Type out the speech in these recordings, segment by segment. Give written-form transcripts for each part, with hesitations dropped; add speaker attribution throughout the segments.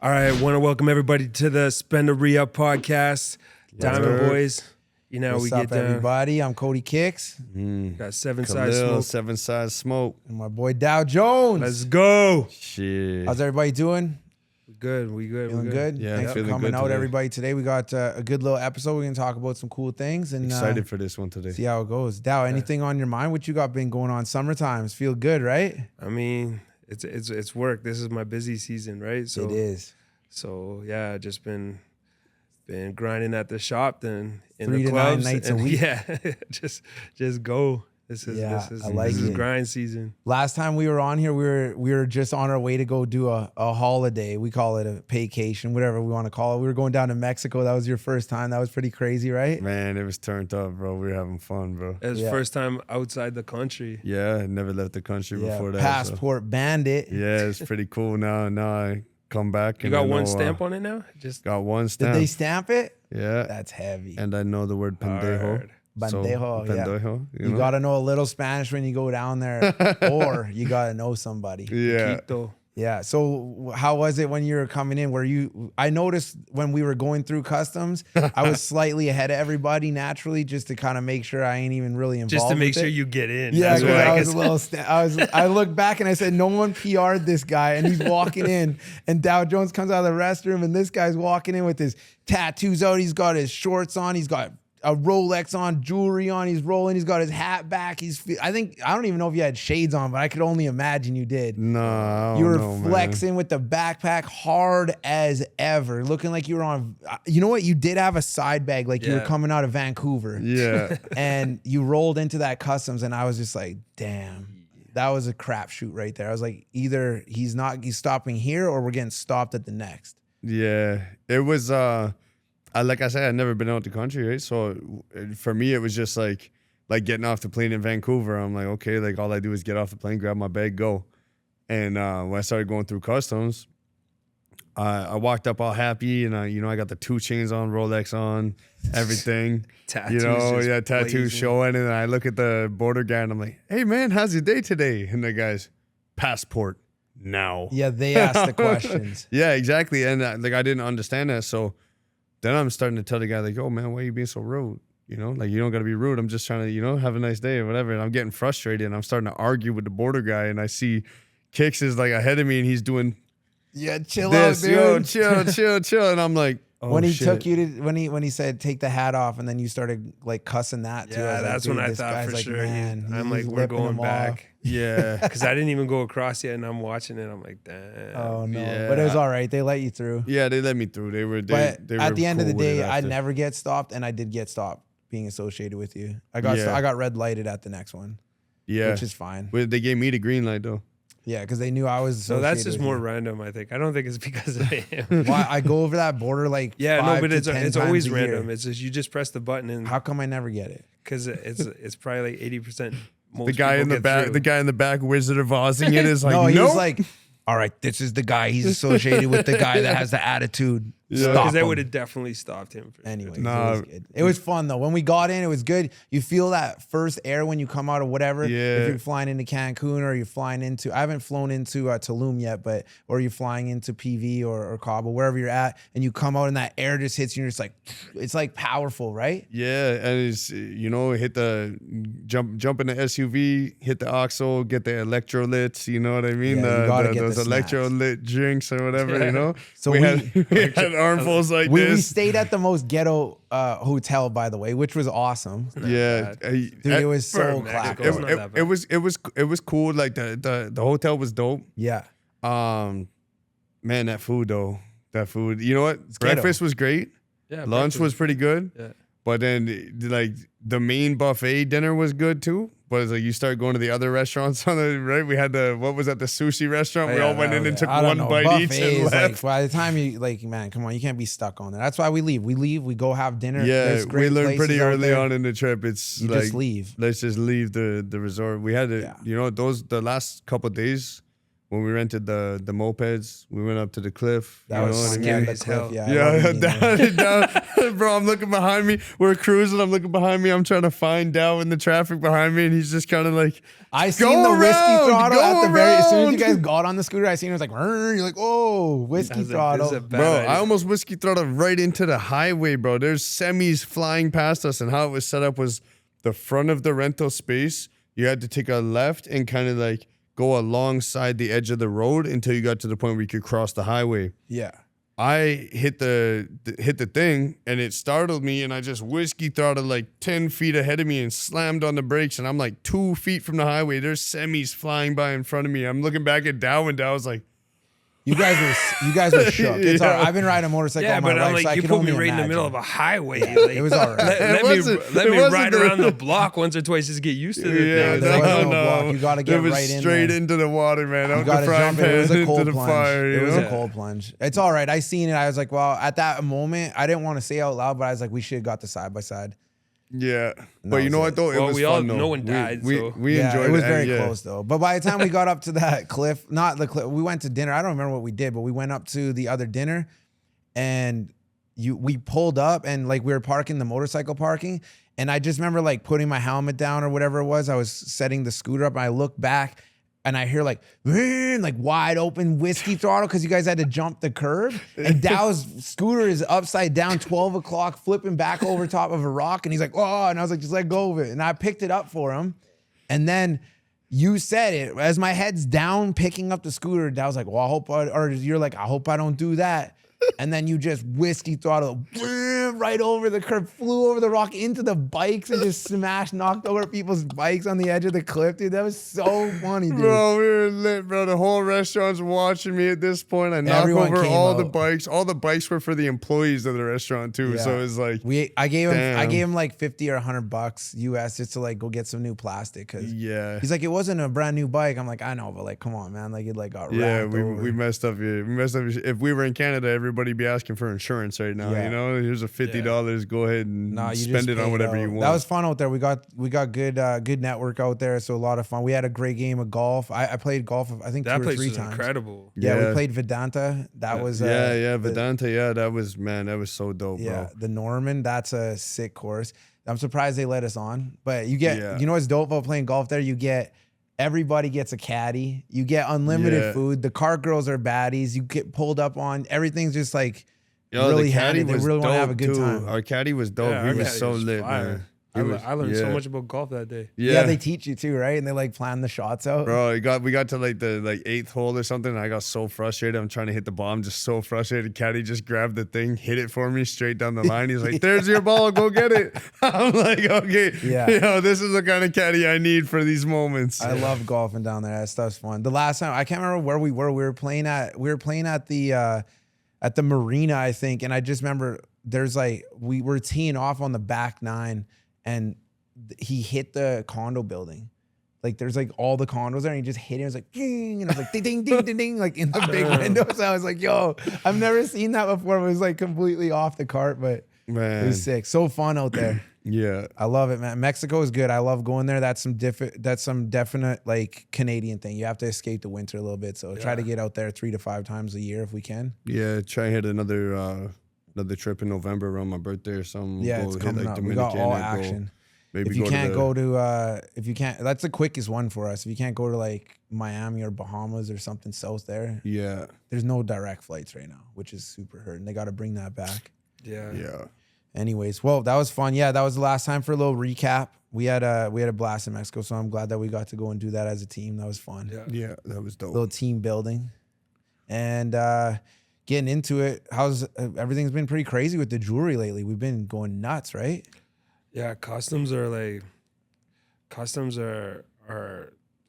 Speaker 1: All right, want to welcome everybody to the Spend The Reup Podcast. Diamond Boys, you know,
Speaker 2: What's
Speaker 1: we
Speaker 2: up,
Speaker 1: get down.
Speaker 2: everybody? I'm Cody Kiks.
Speaker 1: Got seven side smoke.
Speaker 3: Seven side smoke.
Speaker 2: And my boy Dow Jones.
Speaker 1: Let's go.
Speaker 3: Shit.
Speaker 2: How's everybody doing?
Speaker 1: We good. We good.
Speaker 2: Feeling
Speaker 1: we
Speaker 2: good?
Speaker 3: Yeah,
Speaker 2: Thanks for
Speaker 3: feeling
Speaker 2: coming
Speaker 3: good
Speaker 2: out,
Speaker 3: today.
Speaker 2: everybody. Today we got a good little episode. We're going to talk about some cool things and
Speaker 3: Excited for this one today.
Speaker 2: see how it goes. Dow, anything on your mind? What you got been going on? Summer times. Feel good, right?
Speaker 1: I mean, it's work. This is my busy season, right? So
Speaker 2: It is.
Speaker 1: So yeah, just been grinding at the shop, then in
Speaker 2: 3
Speaker 1: the
Speaker 2: to 9
Speaker 1: clubs,
Speaker 2: nights a
Speaker 1: and
Speaker 2: week.
Speaker 1: Yeah, just go. This is
Speaker 2: I like it.
Speaker 1: grind season.
Speaker 2: Last time we were on here, we were just on our way to go do a holiday. We call it a vacation, whatever we want to call it. We were going down to Mexico. That was your first time. That was pretty crazy, right?
Speaker 3: Man, it was turned up, bro. We were having fun, bro.
Speaker 1: It was
Speaker 2: Yeah.
Speaker 1: first time outside the country.
Speaker 3: Yeah, I never left the country
Speaker 2: Yeah,
Speaker 3: before that. so-
Speaker 2: passport bandit.
Speaker 3: Yeah, it's pretty cool now. Now I come back.
Speaker 1: You
Speaker 3: and
Speaker 1: got
Speaker 3: I
Speaker 1: one
Speaker 3: know,
Speaker 1: stamp on it now? Just
Speaker 3: Got one
Speaker 2: Did
Speaker 3: stamp.
Speaker 2: they stamp it?
Speaker 3: Yeah.
Speaker 2: That's heavy.
Speaker 3: And I know the word pendejo.
Speaker 1: hard.
Speaker 2: Bandejo, yeah.
Speaker 3: pendejo,
Speaker 2: You got to know a little Spanish when you go down there, or you got to know somebody.
Speaker 3: Yeah.
Speaker 1: Quito.
Speaker 2: Yeah. So how was it when you were coming in? I noticed when we were going through customs, I was slightly ahead of everybody naturally, just to kind of make sure I ain't even really involved.
Speaker 1: Just to make
Speaker 2: with
Speaker 1: sure
Speaker 2: it.
Speaker 1: you get in.
Speaker 2: Yeah,
Speaker 1: That's
Speaker 2: because
Speaker 1: what
Speaker 2: I
Speaker 1: I
Speaker 2: was
Speaker 1: guess.
Speaker 2: a little. I looked back and I said, no one PR'd this guy, and he's walking in, and Dow Jones comes out of the restroom, and this guy's walking in with his tattoos out. He's got his shorts on. He's got a Rolex on, jewelry on. He's rolling. He's got his hat back. I don't even know if you had shades on, but I could only imagine you did.
Speaker 3: No, I
Speaker 2: You
Speaker 3: don't
Speaker 2: were
Speaker 3: know, man.
Speaker 2: flexing with the backpack hard as ever, looking like you were on. You know what? You did have a side bag, like you were
Speaker 1: Yeah.
Speaker 2: coming out of Vancouver.
Speaker 3: Yeah.
Speaker 2: And you rolled into that customs, and I was just like, damn, that was a crapshoot right there. I was like, either he's stopping here, or we're getting stopped at the next.
Speaker 3: Yeah. It was, like I said, I'd never been out the country, right? So for me, it was just like getting off the plane in Vancouver. I'm like, okay, like all I do is get off the plane, grab my bag, go. And when I started going through customs, I walked up all happy, and I got the 2 chains on, Rolex on, everything.
Speaker 1: Tattoos just
Speaker 3: Tattoos
Speaker 1: blazing.
Speaker 3: showing. And I look at the border guy, and I'm like, hey man, how's your day today? And the guy's, passport now.
Speaker 2: Yeah, they asked the questions.
Speaker 3: Yeah, exactly. And I didn't understand that. So then I'm starting to tell the guy, like, oh man, why are you being so rude? You know, like, you don't got to be rude. I'm just trying to, have a nice day or whatever. And I'm getting frustrated, and I'm starting to argue with the border guy. And I see Kiks is like ahead of me, and he's doing
Speaker 2: Yeah, chill
Speaker 3: this,
Speaker 2: out, dude.
Speaker 3: yo, chill. And I'm like, oh,
Speaker 2: when he
Speaker 3: shit.
Speaker 2: took you to when he said take the hat off, and then you started like cussing that too. I
Speaker 1: Yeah,
Speaker 2: was like,
Speaker 1: that's
Speaker 2: dude,
Speaker 1: when I
Speaker 2: this
Speaker 1: thought
Speaker 2: guy's
Speaker 1: for
Speaker 2: like,
Speaker 1: sure.
Speaker 2: man,
Speaker 1: I'm
Speaker 2: he's
Speaker 1: like, we're
Speaker 2: lipping
Speaker 1: going
Speaker 2: him off.
Speaker 1: back.
Speaker 3: Yeah.
Speaker 1: Because I didn't even go across yet, and I'm watching it. I'm like, damn.
Speaker 2: Oh no,
Speaker 3: Yeah.
Speaker 2: but it was all right. They let you through.
Speaker 3: Yeah, they let me through. They were
Speaker 2: But
Speaker 3: they were
Speaker 2: at the end of the
Speaker 3: cool with it
Speaker 2: day, I
Speaker 3: after.
Speaker 2: never get stopped, and I did get stopped being associated with you. I got red lighted at the next one,
Speaker 3: Yeah.
Speaker 2: which is fine.
Speaker 3: Well, they gave me the green light though.
Speaker 2: Yeah, because they knew I was.
Speaker 1: So that's
Speaker 2: associated
Speaker 1: just
Speaker 2: with
Speaker 1: more
Speaker 2: you.
Speaker 1: random, I think. I don't think it's because of him.
Speaker 2: Why I go over that border like
Speaker 1: Yeah,
Speaker 2: 5
Speaker 1: no, but
Speaker 2: to
Speaker 1: it's
Speaker 2: 10
Speaker 1: always
Speaker 2: times a year.
Speaker 1: random. It's just you just press the button, and
Speaker 2: How come I never get it?
Speaker 1: because it's probably like 80%.
Speaker 3: The guy in the back, Wizard of Ozing it is like,
Speaker 2: No,
Speaker 3: no,
Speaker 2: he was like, all right, this is the guy. He's associated with the guy that has the attitude. Stop
Speaker 1: because they
Speaker 2: him.
Speaker 1: would have definitely stopped him. For
Speaker 2: Anyways,
Speaker 3: Nah.
Speaker 2: it was good. It was fun though. When we got in, it was good. You feel that first air when you come out of whatever.
Speaker 3: Yeah.
Speaker 2: If you're flying into Cancun, or you're flying into, I haven't flown into Tulum yet, or you're flying into PV or Cabo, wherever you're at, and you come out and that air just hits you, and you're just like, it's like powerful, right?
Speaker 3: yeah, and it's hit the jump in the SUV, hit the oxo, get the electrolytes. You know what I mean?
Speaker 2: Yeah, you gotta get
Speaker 3: those
Speaker 2: the snacks.
Speaker 3: electrolyte drinks or whatever. You know.
Speaker 2: So
Speaker 3: we
Speaker 2: we-
Speaker 3: had armfuls like
Speaker 2: We
Speaker 3: this.
Speaker 2: stayed at the most ghetto hotel, by the way, which was awesman.
Speaker 3: Yeah,
Speaker 2: Dude, it was so
Speaker 1: For Mexico,
Speaker 2: clapped.
Speaker 1: it's not that bad.
Speaker 3: it was cool. Like the hotel was dope.
Speaker 2: Yeah.
Speaker 3: Man, that food though. That food. You know what?
Speaker 2: ghetto.
Speaker 3: Breakfast was great.
Speaker 1: Yeah,
Speaker 3: Lunch was pretty good.
Speaker 1: Yeah.
Speaker 3: But then like the main buffet dinner was good too. But it's like you start going to the other restaurants on the right. We had the the sushi restaurant.
Speaker 1: Oh,
Speaker 3: we
Speaker 1: yeah,
Speaker 3: all went
Speaker 1: that
Speaker 3: in
Speaker 1: was
Speaker 3: and took
Speaker 2: I don't
Speaker 3: one
Speaker 2: know.
Speaker 3: bite each
Speaker 2: Buffet
Speaker 3: and
Speaker 2: is
Speaker 3: left.
Speaker 2: like, by the time you man, come on, you can't be stuck on there. That's why we leave. We go have dinner.
Speaker 3: Yeah,
Speaker 2: There's
Speaker 3: we
Speaker 2: great
Speaker 3: learned pretty
Speaker 2: places out
Speaker 3: early
Speaker 2: there.
Speaker 3: on in the trip. It's
Speaker 2: You
Speaker 3: like
Speaker 2: just leave.
Speaker 3: let's just leave the resort. We had to,
Speaker 2: Yeah.
Speaker 3: the last couple of days when we rented the mopeds, we went up to the cliff.
Speaker 2: That
Speaker 3: you
Speaker 2: was
Speaker 3: know what I
Speaker 2: scary
Speaker 3: mean?
Speaker 2: as hell. Yeah,
Speaker 3: Down, bro. I'm looking behind me. We're cruising. I'm looking behind me. I'm trying to find Dow in the traffic behind me, and he's just kind of like,
Speaker 2: I seen the whiskey throttle at the very. As soon as you guys
Speaker 3: around.
Speaker 2: got on the scooter, I seen it was like, "Rrr," you're like, "Oh, whiskey throttle."
Speaker 3: Bro, I almost whiskey throttled right into the highway, bro. There's semis flying past us, and how it was set up was the front of the rental space. You had to take a left and kind of like go alongside the edge of the road until you got to the point where you could cross the highway.
Speaker 2: Yeah.
Speaker 3: I hit the thing and it startled me, and I just whiskey throttled like 10 feet ahead of me and slammed on the brakes, and I'm like 2 feet from the highway. There's semis flying by in front of me. I'm looking back at Dow, and Dow's like,
Speaker 2: You guys were shook. It's all right. I've been riding a motorcycle all my
Speaker 1: but I'm
Speaker 2: life,
Speaker 1: like,
Speaker 2: so I
Speaker 1: you
Speaker 2: can
Speaker 1: put me
Speaker 2: only
Speaker 1: right in the middle
Speaker 2: imagine.
Speaker 1: of a highway.
Speaker 2: Yeah,
Speaker 1: like,
Speaker 2: it was all right.
Speaker 1: Let me ride around the block once or twice just to get used to the
Speaker 3: yeah,
Speaker 1: thing.
Speaker 2: there
Speaker 1: Like,
Speaker 2: was no block. You gotta get
Speaker 3: it was
Speaker 2: right in
Speaker 3: straight
Speaker 2: there.
Speaker 3: into the water, man.
Speaker 2: You
Speaker 3: Out
Speaker 2: got
Speaker 3: the
Speaker 2: to
Speaker 3: frying
Speaker 2: jump in. It was
Speaker 3: pan
Speaker 2: a cold
Speaker 3: into the
Speaker 2: plunge.
Speaker 3: fire.
Speaker 2: It
Speaker 3: You
Speaker 2: was
Speaker 3: know?
Speaker 2: a cold plunge. It's all right. I seen it. I was like, well, at that moment, I didn't want to say out loud, but I was like, we should have got the side by side.
Speaker 3: Yeah,
Speaker 2: No,
Speaker 3: but you know
Speaker 2: it's
Speaker 3: what though? It
Speaker 1: Well,
Speaker 3: was
Speaker 1: we all-
Speaker 3: fun though.
Speaker 1: no one died,
Speaker 3: We,
Speaker 1: so-
Speaker 3: we
Speaker 2: Yeah,
Speaker 3: enjoyed
Speaker 2: it was
Speaker 3: and
Speaker 2: very
Speaker 3: yeah.
Speaker 2: close though. But by the time we got up to that cliff, not the cliff, we went to dinner. I don't remember what we did, but we went up to the other dinner, and we pulled up, and like we were parking the motorcycle parking, and I just remember like putting my helmet down or whatever it was. I was setting the scooter up, and I look back, and I hear like wide open whiskey throttle because you guys had to jump the curb, and Dow's scooter is upside down, 12 o'clock, flipping back over top of a rock, and he's like, oh, and I was like, just let go of it, and I picked it up for him, and then you said it as my head's down, picking up the scooter. Dow's like, well, you're like, I hope I don't do that. And then you just whiskey throttle right over the curb, flew over the rock into the bikes, and just knocked over people's bikes on the edge of the cliff, dude. That was so funny, dude.
Speaker 3: Bro, we were lit, bro. The whole restaurant's watching me at this point. I knocked
Speaker 2: Everyone
Speaker 3: over
Speaker 2: came
Speaker 3: all the
Speaker 2: out.
Speaker 3: bikes. All the bikes were for the employees of the restaurant too.
Speaker 2: Yeah.
Speaker 3: So it was like,
Speaker 2: I gave
Speaker 3: Damn.
Speaker 2: him like $50 or $100 US just to like go get some new plastic, because
Speaker 3: yeah.
Speaker 2: he's like, it wasn't a brand new bike. I'm like, I know, but like, come on, man. Like, it like got
Speaker 3: Yeah,
Speaker 2: wrapped
Speaker 3: we
Speaker 2: over.
Speaker 3: messed up. Yeah, we messed up. If we were in Canada, everybody'd be asking for insurance right now.
Speaker 2: Yeah.
Speaker 3: You know, here's a $50. Go ahead and
Speaker 2: Nah, you
Speaker 3: spend
Speaker 2: just
Speaker 3: it on
Speaker 2: paid
Speaker 3: whatever
Speaker 2: out.
Speaker 3: you want.
Speaker 2: That was fun out there. We got good network out there, so a lot of fun. We had a great game of golf. I played golf, I think,
Speaker 1: that
Speaker 2: 2 or
Speaker 1: place
Speaker 2: 3
Speaker 1: was
Speaker 2: times.
Speaker 1: incredible.
Speaker 2: Yeah,
Speaker 3: Yeah.
Speaker 2: we played Vedanta. That was
Speaker 3: Vedanta. Yeah, that was so dope,
Speaker 2: Yeah,
Speaker 3: bro.
Speaker 2: the Norman. That's a sick course. I'm surprised they let us on. But you get, you know what's dope about playing golf there? You get, everybody gets a caddy. You get unlimited
Speaker 3: Yeah.
Speaker 2: food. The cart girls are baddies. You get pulled up on. Everything's just like
Speaker 3: Yo,
Speaker 2: really
Speaker 3: the caddy
Speaker 2: handy. They
Speaker 3: was
Speaker 2: really want to
Speaker 3: dope,
Speaker 2: have a good
Speaker 3: too.
Speaker 2: time.
Speaker 3: Our caddy was dope.
Speaker 1: Yeah,
Speaker 3: he
Speaker 1: our
Speaker 3: was
Speaker 1: caddy
Speaker 3: so
Speaker 1: was
Speaker 3: lit,
Speaker 1: fire.
Speaker 3: man.
Speaker 1: I learned so much about golf that day.
Speaker 2: Yeah, they teach you too, right? And they like plan the shots out.
Speaker 3: Bro, we got to like the 8th hole or something, and I got so frustrated. I'm trying to hit the ball. I'm just so frustrated. Caddy just grabbed the thing, hit it for me straight down the line. He's like, "There's your ball. Go get it." I'm like, "Okay,
Speaker 2: Yeah.
Speaker 3: Yo, this is the kind of caddy I need for these moments."
Speaker 2: I love golfing down there. That stuff's fun. The last time, I can't remember where we were. We were playing at the marina, I think. And I just remember there's like, we were teeing off on the back 9, and he hit the condo building. Like there's like all the condos there, and he just hit it. It was like, ding, and I was like, ding, ding, ding, ding, ding, like in the big window. So I was like, yo, I've never seen that before. It was like completely off the cart, but
Speaker 3: Man.
Speaker 2: it was sick. So fun out there.
Speaker 3: Yeah.
Speaker 2: I love it, man. Mexico is good. I love going there. That's some definite like Canadian thing. You have to escape the winter a little bit. So try to get out there 3 to 5 times a year if we can.
Speaker 3: Yeah, try and hit another trip in November around my birthday or something.
Speaker 2: Yeah,
Speaker 3: We'll
Speaker 2: it's
Speaker 3: hit,
Speaker 2: coming
Speaker 3: like,
Speaker 2: up. We got
Speaker 3: Dominican
Speaker 2: all
Speaker 3: and go-
Speaker 2: action.
Speaker 3: Maybe
Speaker 2: If you
Speaker 3: go
Speaker 2: can't
Speaker 3: to
Speaker 2: go to, if you can't, that's the quickest one for us. If you can't go to like Miami or Bahamas or something south there,
Speaker 3: Yeah.
Speaker 2: there's no direct flights right now, which is super hurting. They got to bring that back.
Speaker 1: Yeah.
Speaker 3: Yeah.
Speaker 2: Anyways, well, that was fun. Yeah, that was the last time for a little recap. We had a blast in Mexico, so I'm glad that we got to go and do that as a team. That was fun.
Speaker 1: Yeah.
Speaker 3: Yeah, that was dope.
Speaker 2: Little team building, and getting into it. How's everything's been pretty crazy with the jewelry lately? We've been going nuts, right?
Speaker 1: Yeah, customs are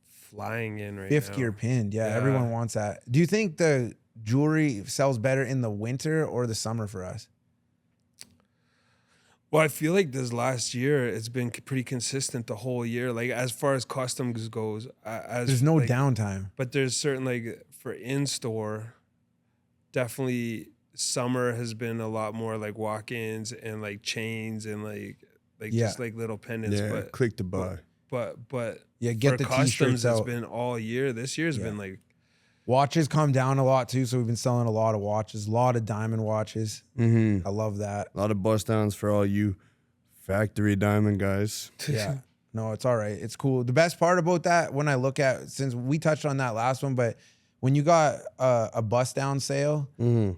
Speaker 1: flying in right
Speaker 2: Fifth
Speaker 1: now.
Speaker 2: gear pinned. Yeah,
Speaker 1: Yeah.
Speaker 2: everyone wants that. Do you think the jewelry sells better in the winter or the summer for us?
Speaker 1: Well, I feel like this last year it's been pretty consistent the whole year. Like as far as customs goes,
Speaker 2: There's no
Speaker 1: like,
Speaker 2: downtime.
Speaker 1: but there's certain like for in store, definitely summer has been a lot more like walk-ins and like chains and like
Speaker 2: Yeah.
Speaker 1: just like little pendants.
Speaker 3: Yeah,
Speaker 1: But
Speaker 3: click to buy.
Speaker 1: but
Speaker 2: Yeah, get
Speaker 1: for
Speaker 2: the
Speaker 1: customs
Speaker 2: t-shirts
Speaker 1: it's
Speaker 2: out.
Speaker 1: been all year. This year's
Speaker 2: Yeah.
Speaker 1: been like
Speaker 2: Watches come down a lot too, so we've been selling a lot of watches, a lot of diamond watches. I love that.
Speaker 3: A lot of bust downs for all you factory diamond guys.
Speaker 2: Yeah. No, it's all right. It's cool. The best part about that, when I look at, since we touched on that last one, but when you got a bust down sale,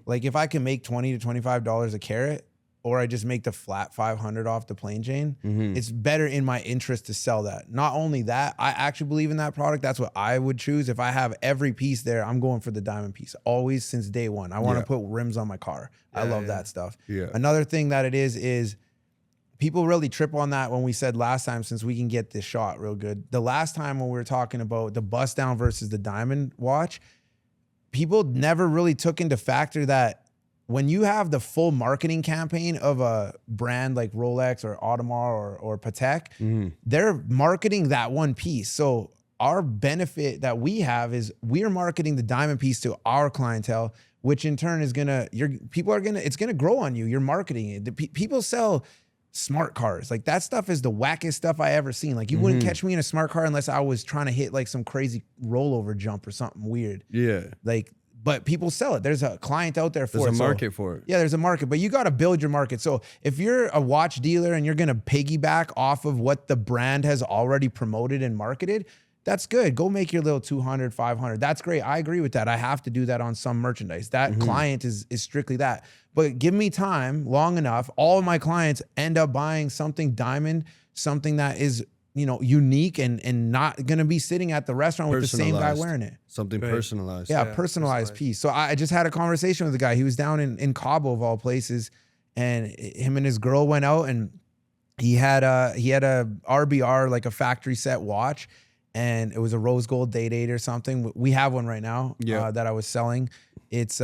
Speaker 2: like if I can make $20 to $25 a carat, or I just make the flat 500 off the plain Jane, it's better in my interest to sell that. Not only that, I actually believe in that product. That's what I would choose. If I have every piece there, I'm going for the diamond piece. Always since day one. I want to put rims on my car. I love that stuff.
Speaker 3: Yeah.
Speaker 2: Another thing that it is people really trip on that when we said last time, since we can get this shot real good. The last time when we were talking about the bust down versus the diamond watch, people never really took into factor that when you have the full marketing campaign of a brand like Rolex or Audemars or Patek, they're marketing that one piece. So our benefit that we have is we're marketing the diamond piece to our clientele, which in turn is it's gonna grow on you. You're marketing it. People sell smart cars. Like that stuff is the wackest stuff I ever seen. Like you wouldn't catch me in a smart car unless I was trying to hit like some crazy rollover jump or something weird.
Speaker 3: Yeah.
Speaker 2: Like, but people sell it. There's a client out there for it.
Speaker 3: There's a market for it.
Speaker 2: Yeah, there's a market, but you got to build your market. So if you're a watch dealer and you're going to piggyback off of what the brand has already promoted and marketed, that's good. Go make your little 200, 500. That's great. I agree with that. I have to do that on some merchandise. That client is strictly that. But give me time long enough. All of my clients end up buying something diamond, something that is, unique and not going to be sitting at the restaurant with the same guy wearing it.
Speaker 3: Something personalized.
Speaker 2: Yeah, personalized piece. So I just had a conversation with a guy. He was down in Cabo of all places, and him and his girl went out, and he had a RBR, like a factory set watch, and it was a rose gold date 8 or something. We have one right now that I was selling. It's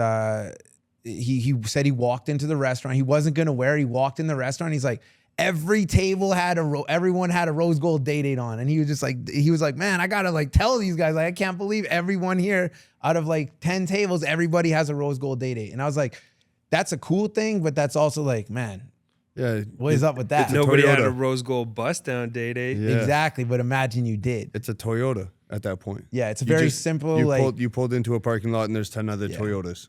Speaker 2: he said he walked into the restaurant. He wasn't gonna wear it. He walked in the restaurant. He's like, every table had everyone had a rose gold date 8 on. And he was like, man, I gotta like tell these guys, like, I can't believe everyone here out of like 10 tables, everybody has a rose gold date 8. And I was like, that's a cool thing, but that's also like, man, what is up with that?
Speaker 1: Nobody had a rose gold bust down date 8.
Speaker 3: Yeah.
Speaker 2: Exactly, but imagine you did.
Speaker 3: It's a Toyota at that point.
Speaker 2: Yeah, it's very simple.
Speaker 3: You pulled into a parking lot and there's 10 other Toyotas.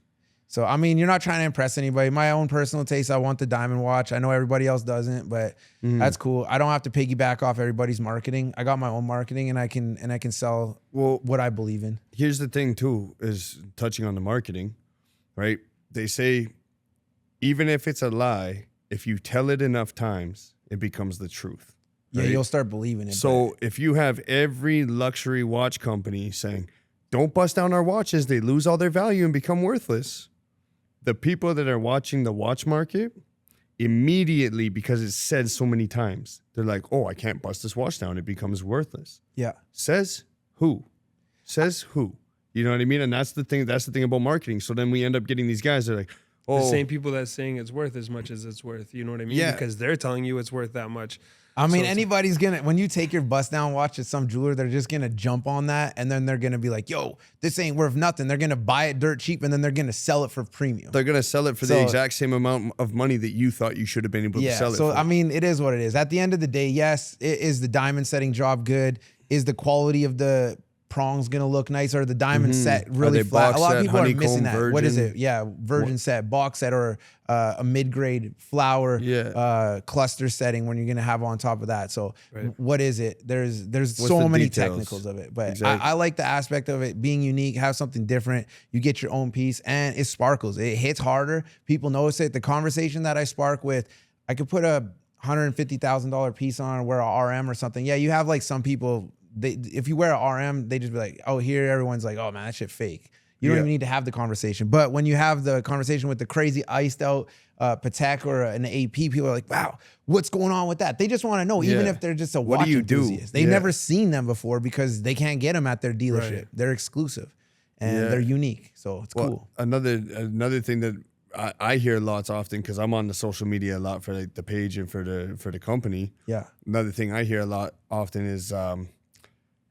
Speaker 2: So, I mean, you're not trying to impress anybody. My own personal taste, I want the diamond watch. I know everybody else doesn't, but that's cool. I don't have to piggyback off everybody's marketing. I got my own marketing, and I can sell what I believe in.
Speaker 3: Here's the thing, too, is touching on the marketing, right? They say, even if it's a lie, if you tell it enough times, it becomes the truth.
Speaker 2: Right? Yeah, you'll start believing it.
Speaker 3: So if you have every luxury watch company saying, don't bust down our watches, they lose all their value and become worthless. The people that are watching the watch market immediately, because it's said so many times, they're like, oh, I can't bust this watch down. It becomes worthless.
Speaker 2: Yeah.
Speaker 3: Says who? Says who? You know what I mean? And that's the thing about marketing. So then we end up getting these guys that are like, oh.
Speaker 1: The same people that's saying it's worth as much as it's worth. You know what I mean?
Speaker 3: Yeah.
Speaker 1: Because they're telling you it's worth that much.
Speaker 2: I mean, anybody's when you take your bust down watch to some jeweler, they're just gonna jump on that, and then they're gonna be like, yo, this ain't worth nothing. They're gonna buy it dirt cheap, and then they're gonna sell it for premium.
Speaker 3: They're gonna sell it for the exact same amount of money that you thought you should have been able to sell it for.
Speaker 2: I mean, it is what it is. At the end of the day, yes, is the diamond setting job good? Is the quality of the prongs gonna look nice, or the diamond set really flat? A lot of people are missing that.
Speaker 3: Virgin?
Speaker 2: What is it? Yeah, virgin set, box set, or a mid-grade flower cluster setting when you're gonna have on top of that. So what is it? There's so many technicals of it, but I like the aspect of it being unique, have something different. You get your own piece, and it sparkles. It hits harder. People notice it. The conversation that I spark with, I could put a $150,000 piece on, or wear a RM or something. Yeah, you have like some people. If you wear an RM, they just be like, oh, here everyone's like, oh man, that shit fake. You don't even need to have the conversation. But when you have the conversation with the crazy iced out Patek or an AP, people are like, wow, what's going on with that? They just want to know, even if they're just a watch enthusiast. They've never seen them before because they can't get them at their dealership. Right. They're exclusive and they're unique. So it's cool.
Speaker 3: Another thing that I hear lots often, because I'm on the social media a lot for like the page and for the company. Yeah. Another thing I hear a lot often is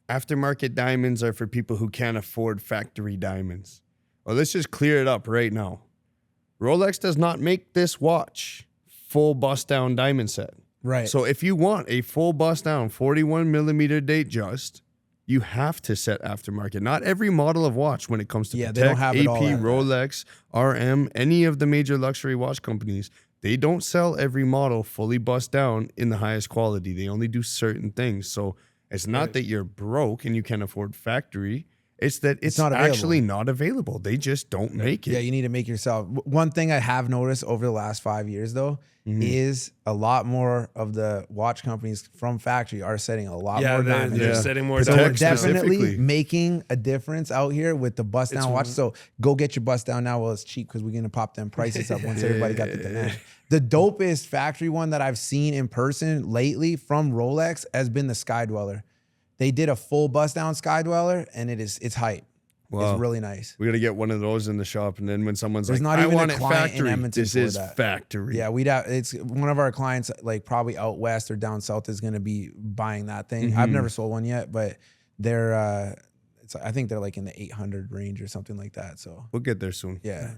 Speaker 3: aftermarket diamonds are for people who can't afford factory diamonds. Well, let's just clear it up right now. Rolex does not make this watch full bust down diamond set.
Speaker 2: Right.
Speaker 3: So if you want a full bust down 41 millimeter date just, you have to set aftermarket. Not every model of watch when it comes to
Speaker 2: they don't have
Speaker 3: AP,
Speaker 2: it all like that.
Speaker 3: Rolex, RM, any of the major luxury watch companies, they don't sell every model fully bust down in the highest quality. They only do certain things. So it's not that you're broke and you can't afford factory. It's that it's
Speaker 2: not
Speaker 3: actually not available. They just don't make it.
Speaker 2: Yeah, you need to make yourself. One thing I have noticed over the last 5 years, though, is a lot more of the watch companies from factory are setting a lot more diamonds.
Speaker 1: They're setting more
Speaker 2: So
Speaker 1: diamonds.
Speaker 2: we're definitely
Speaker 3: specifically.
Speaker 2: making a difference out here with the bust down watch. So go get your bust down now while it's cheap because we're going to pop them prices up once everybody got the demand. The dopest factory one that I've seen in person lately from Rolex has been the Sky Dweller. They did a full bust down Sky Dweller and it's hype.
Speaker 3: Wow.
Speaker 2: It's really nice.
Speaker 3: We got to get one of those in the shop. And then when someone's
Speaker 2: There's
Speaker 3: like,
Speaker 2: not
Speaker 3: I
Speaker 2: even a
Speaker 3: want it
Speaker 2: client in
Speaker 3: factory,
Speaker 2: Edmonton
Speaker 3: this
Speaker 2: for
Speaker 3: is
Speaker 2: that.
Speaker 3: factory.
Speaker 2: Yeah, it's one of our clients, like probably out west or down south, is going to be buying that thing. I've never sold one yet, but they're, I think they're like in the 800 range or something like that. So
Speaker 3: We'll get there soon.
Speaker 2: yeah,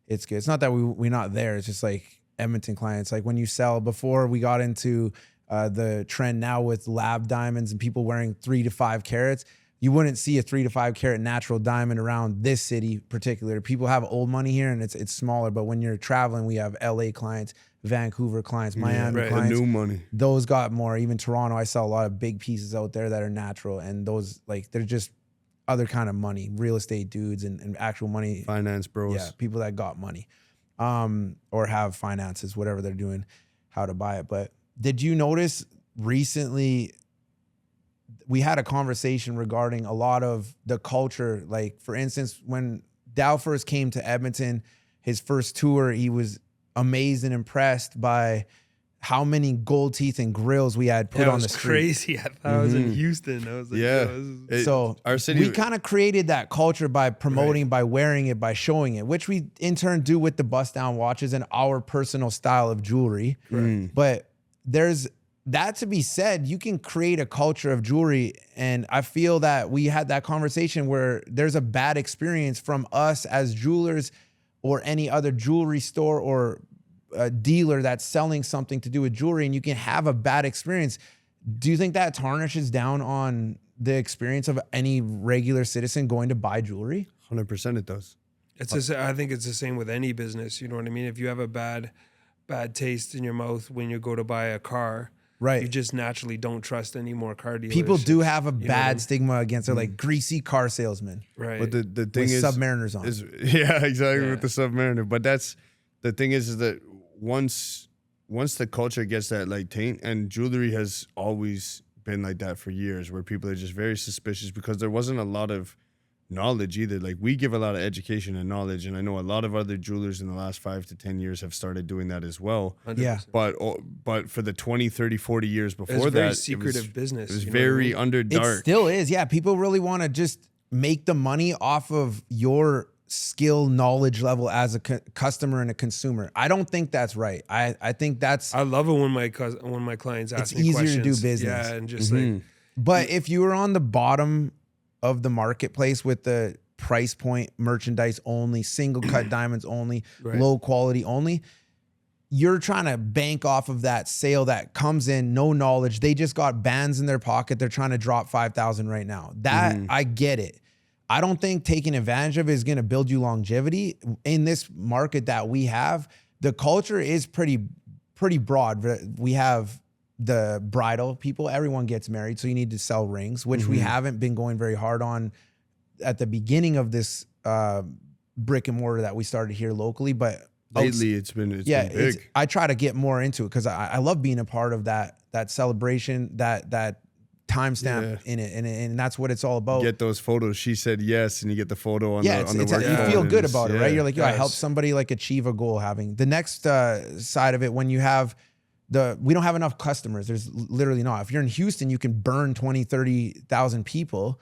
Speaker 2: it's good. It's not that we're not there. It's just like Edmonton clients. Like when you sell, before we got into the trend now with lab diamonds and people wearing 3 to 5 carats, you wouldn't see a 3 to 5 carat natural diamond around this city particular. People have old money here and it's smaller, but when you're traveling, we have LA clients, Vancouver clients, Miami
Speaker 3: The
Speaker 2: clients.
Speaker 3: new money.
Speaker 2: Those got more. Even Toronto, I sell a lot of big pieces out there that are natural, and those, like, they're just other kind of money, real estate dudes and actual money.
Speaker 3: Finance bros.
Speaker 2: Yeah, people that got money, or have finances, whatever they're doing, how to buy it. But did you notice recently we had a conversation regarding a lot of the culture? Like, for instance, when Dow first came to Edmonton, his first tour, he was amazed and impressed by how many gold teeth and grills we had put on the street.
Speaker 1: Crazy. I thought I was in Houston. I was like,
Speaker 3: Yeah.
Speaker 1: yo, this is-
Speaker 2: So
Speaker 3: Our city,
Speaker 2: we kind of created that culture by promoting, by wearing it, by showing it, which we in turn do with the bust down watches and our personal style of jewelry. But there's that to be said, you can create a culture of jewelry. And I feel that we had that conversation where there's a bad experience from us as jewelers or any other jewelry store or a dealer that's selling something to do with jewelry, and you can have a bad experience. Do you think that tarnishes down on the experience of any regular citizen going to buy jewelry?
Speaker 3: 100% it does.
Speaker 1: I think it's the same with any business. You know what I mean? If you have a bad taste in your mouth when you go to buy a car,
Speaker 2: Right.
Speaker 1: you just naturally don't trust any more car dealers.
Speaker 2: People do have a
Speaker 1: You know what I
Speaker 2: bad
Speaker 1: mean?
Speaker 2: stigma against their like greasy car salesmen
Speaker 1: Right.
Speaker 3: But the thing
Speaker 2: with
Speaker 3: is,
Speaker 2: Submariners on.
Speaker 3: yeah, exactly,
Speaker 1: Yeah.
Speaker 3: with the Submariner. But that's the thing is that once the culture gets that like taint, and jewelry has always been like that for years, where people are just very suspicious because there wasn't a lot of knowledge either. Like, we give a lot of education and knowledge, and I know a lot of other jewelers in the last 5 to 10 years have started doing that as well.
Speaker 1: 100%.
Speaker 2: Yeah.
Speaker 3: But for the 20, 30, 40 years before
Speaker 1: It's very
Speaker 3: that,
Speaker 1: secretive business.
Speaker 3: It was
Speaker 1: you know what I
Speaker 3: very
Speaker 1: mean?
Speaker 3: under
Speaker 2: It
Speaker 3: dark.
Speaker 2: still is. Yeah. People really want to just make the money off of your skill knowledge level as a customer and a consumer. I don't think that's right. I think that's,
Speaker 1: I love it when my clients ask me
Speaker 2: easier to
Speaker 1: questions.
Speaker 2: do business.
Speaker 1: Yeah, and just like
Speaker 2: but if you were on the bottom of the marketplace with the price point, merchandise only, single cut diamonds only,
Speaker 1: Right.
Speaker 2: low quality only, you're trying to bank off of that sale that comes in, no knowledge. They just got bands in their pocket. They're trying to drop 5,000 right now. That I get it. I don't think taking advantage of it is going to build you longevity in this market that we have. The culture is pretty broad. We have the bridal people. Everyone gets married, so you need to sell rings, which we haven't been going very hard on at the beginning of this brick and mortar that we started here locally. But
Speaker 3: Lately, it's been big.
Speaker 2: I try to get more into it because I love being a part of that celebration, that timestamp in it, and that's what it's all about.
Speaker 3: Get those photos. She said yes, and you get the photo on the work
Speaker 2: you
Speaker 3: phone,
Speaker 2: feel
Speaker 3: and
Speaker 2: good
Speaker 3: it's-
Speaker 2: about it,
Speaker 3: yeah.
Speaker 2: right? You're like, yo, I
Speaker 1: Yes.
Speaker 2: helped somebody like achieve a goal. Having the next side of it, when you have we don't have enough customers. There's literally not. If you're in Houston, you can burn 20, 30,000 people.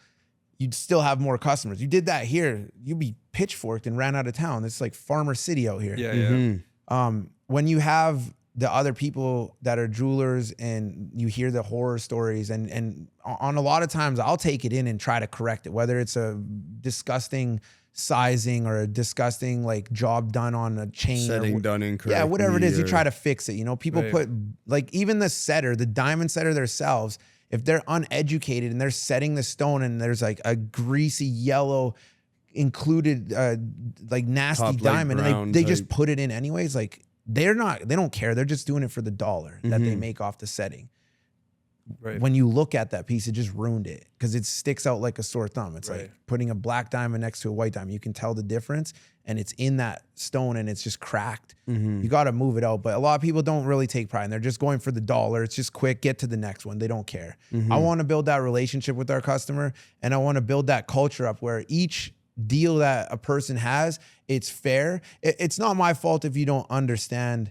Speaker 2: You'd still have more customers. You did that here, you'd be pitchforked and ran out of town. It's like Farmer City out here.
Speaker 1: yeah, yeah.
Speaker 2: When you have the other people that are jewelers and you hear the horror stories and on a lot of times I'll take it in and try to correct it, whether it's a disgusting sizing or a disgusting like job done on a chain.
Speaker 3: Setting done incorrectly.
Speaker 2: Yeah, whatever it is, you
Speaker 3: or-
Speaker 2: try to fix it. You know, people
Speaker 1: Right.
Speaker 2: put like even the diamond setter themselves, if they're uneducated and they're setting the stone and there's like a greasy yellow included like nasty
Speaker 3: Top, like,
Speaker 2: diamond and
Speaker 3: brown
Speaker 2: they just
Speaker 3: type.
Speaker 2: put it in anyways, like they don't care. They're just doing it for the dollar that they make off the setting.
Speaker 1: Right.
Speaker 2: When you look at that piece, it just ruined it because it sticks out like a sore thumb. It's like putting a black diamond next to a white diamond. You can tell the difference, and it's in that stone and it's just cracked. You got to move it out. But a lot of people don't really take pride, and they're just going for the dollar. It's just quick, get to the next one. They don't care. I want to build that relationship with our customer, and I want to build that culture up where each deal that a person has, it's fair. It's not my fault if you don't understand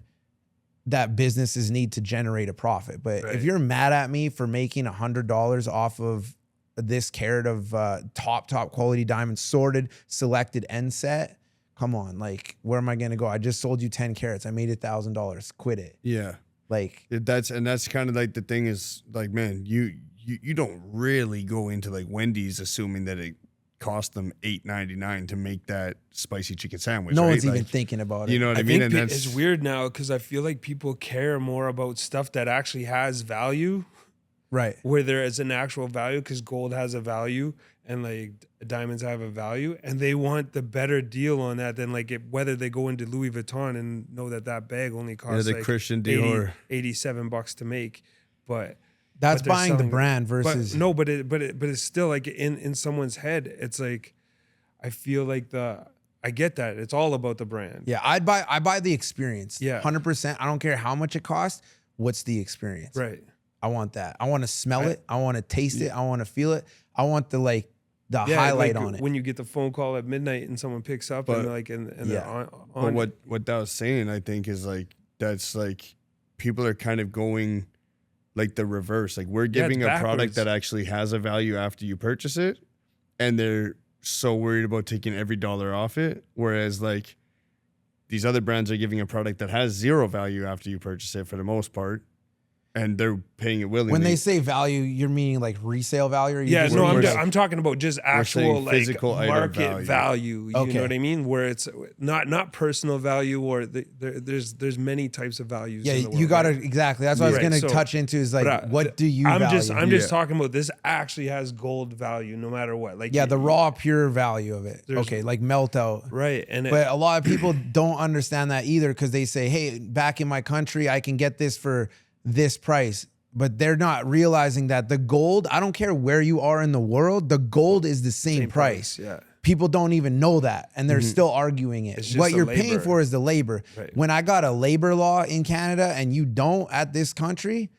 Speaker 2: that businesses need to generate a profit. But if you're mad at me for making $100 off of this carat of top quality diamonds, sorted, selected, and set, come on, like, where am I going to go? I just sold you 10 carats. I made $1,000. Quit it.
Speaker 3: Yeah.
Speaker 2: Like
Speaker 3: That's kind of like the thing is like, man, you don't really go into like Wendy's assuming that it cost them $8.99 to make that spicy chicken sandwich.
Speaker 2: no
Speaker 3: right?
Speaker 2: one's even
Speaker 3: Like,
Speaker 2: thinking about it.
Speaker 3: You know what I
Speaker 1: I
Speaker 3: mean?
Speaker 1: think
Speaker 3: And
Speaker 1: it's weird now because I feel like people care more about stuff that actually has value,
Speaker 2: Right.
Speaker 1: where there is an actual value, because gold has a value and like diamonds have a value, and they want the better deal on that than like whether they go into Louis Vuitton and know that bag only costs
Speaker 3: the
Speaker 1: like
Speaker 3: Christian
Speaker 1: 80,
Speaker 3: Dior.
Speaker 1: $87 to make, but
Speaker 2: That's
Speaker 1: they're
Speaker 2: buying the
Speaker 1: selling it.
Speaker 2: brand versus
Speaker 1: but it's still like in someone's head, it's like I feel like I get that it's all about the brand.
Speaker 2: Yeah, I buy the experience.
Speaker 1: Yeah.
Speaker 2: 100%. I don't care how much it costs. What's the experience?
Speaker 1: Right.
Speaker 2: I want that. I want to smell it. I want to taste it. I want to feel it. I want the highlight
Speaker 1: like
Speaker 2: on it.
Speaker 1: when you get the phone call at midnight and someone picks up and like and they're on
Speaker 3: But
Speaker 1: it.
Speaker 3: what that was saying, I think, is like that's like people are kind of going like the reverse. Like we're giving a product
Speaker 1: backwards.
Speaker 3: that actually has a value after you purchase it, and they're so worried about taking every dollar off it. Whereas like these other brands are giving a product that has zero value after you purchase it for the most part, and they're paying it willingly.
Speaker 2: When they say value, you're meaning like resale value? Or you
Speaker 1: Yeah,
Speaker 2: just
Speaker 1: no,
Speaker 2: mean
Speaker 1: I'm talking about just actual
Speaker 3: saying
Speaker 1: like
Speaker 3: physical item
Speaker 1: market value. You
Speaker 2: Okay.
Speaker 1: know what I mean? Where it's not personal value, or there's many types of values.
Speaker 2: Yeah,
Speaker 1: in the world,
Speaker 2: you got to
Speaker 1: right?
Speaker 2: exactly. That's what I was
Speaker 1: Right,
Speaker 2: going to
Speaker 1: so-
Speaker 2: touch into is like,
Speaker 1: But,
Speaker 2: what do you
Speaker 1: I'm
Speaker 2: value?
Speaker 1: just talking about this actually has gold value no matter what. Like
Speaker 2: yeah, the raw, pure value of it.
Speaker 1: There's-
Speaker 2: Okay, like melt out.
Speaker 1: right, and
Speaker 2: But a lot of people don't understand that either because they say, hey, back in my country, I can get this for this price. But they're not realizing that the gold, I don't care where you are in the world, the gold is the same price.
Speaker 1: Yeah.
Speaker 2: People don't even know that, and they're still arguing it.
Speaker 1: It's just
Speaker 2: What
Speaker 1: the
Speaker 2: you're paying
Speaker 1: labor.
Speaker 2: for is the labor.
Speaker 1: Right.
Speaker 2: When I got a labor law in Canada and you don't at this country,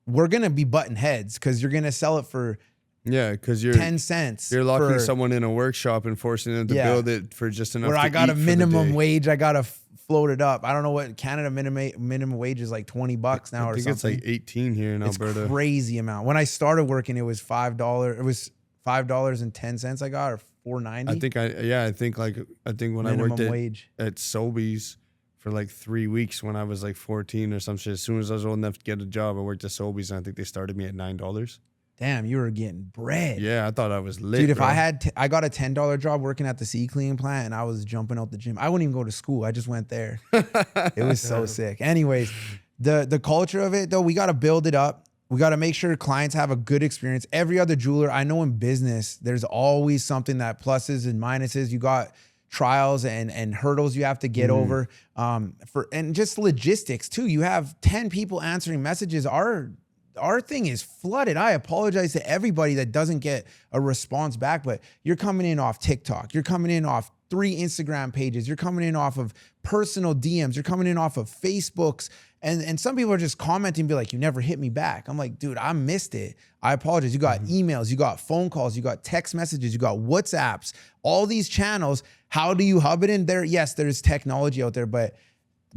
Speaker 2: we're going to be butting heads because you're going to sell it for
Speaker 3: because you're
Speaker 2: 10 cents.
Speaker 3: you're locking
Speaker 2: for-
Speaker 3: someone in a workshop and forcing them to
Speaker 2: Yeah.
Speaker 3: build it for just enough.
Speaker 2: where
Speaker 3: to
Speaker 2: I got
Speaker 3: eat
Speaker 2: a
Speaker 3: for the
Speaker 2: minimum
Speaker 3: day.
Speaker 2: wage. I got to float it up. I don't know what Canada minimum wage is, like $20 now
Speaker 3: I
Speaker 2: or
Speaker 3: think
Speaker 2: something.
Speaker 3: it's like 18 here in
Speaker 2: It's
Speaker 3: Alberta.
Speaker 2: crazy amount. When I started working, it was $5. It was $5.10 I got, or $4.90.
Speaker 3: I think when I
Speaker 2: minimum
Speaker 3: worked
Speaker 2: wage.
Speaker 3: at Sobeys for like 3 weeks when I was like 14 or some shit. As soon as I was old enough to get a job, I worked at Sobeys, and I think they started me at $9.
Speaker 2: Damn, you were getting bread.
Speaker 3: Yeah, I thought I was lit.
Speaker 2: Dude, if
Speaker 3: bro.
Speaker 2: I got a $10 job working at the sea cleaning plant and I was jumping out the gym. I wouldn't even go to school. I just went there. It was so sick. Anyways, the culture of it though, we got to build it up. We got to make sure clients have a good experience. Every other jeweler, I know in business, there's always something that pluses and minuses. You got trials and hurdles you have to get over. And just logistics too. You have 10 people answering messages. Our thing is flooded. I apologize to everybody that doesn't get a response back, but you're coming in off TikTok. You're coming in off 3 Instagram pages. You're coming in off of personal DMs. You're coming in off of Facebooks. And some people are just commenting, be like, you never hit me back. I'm like, dude, I missed it. I apologize. You got emails, you got phone calls, you got text messages, you got WhatsApps, all these channels. How do you hub it in there? Yes, there's technology out there, but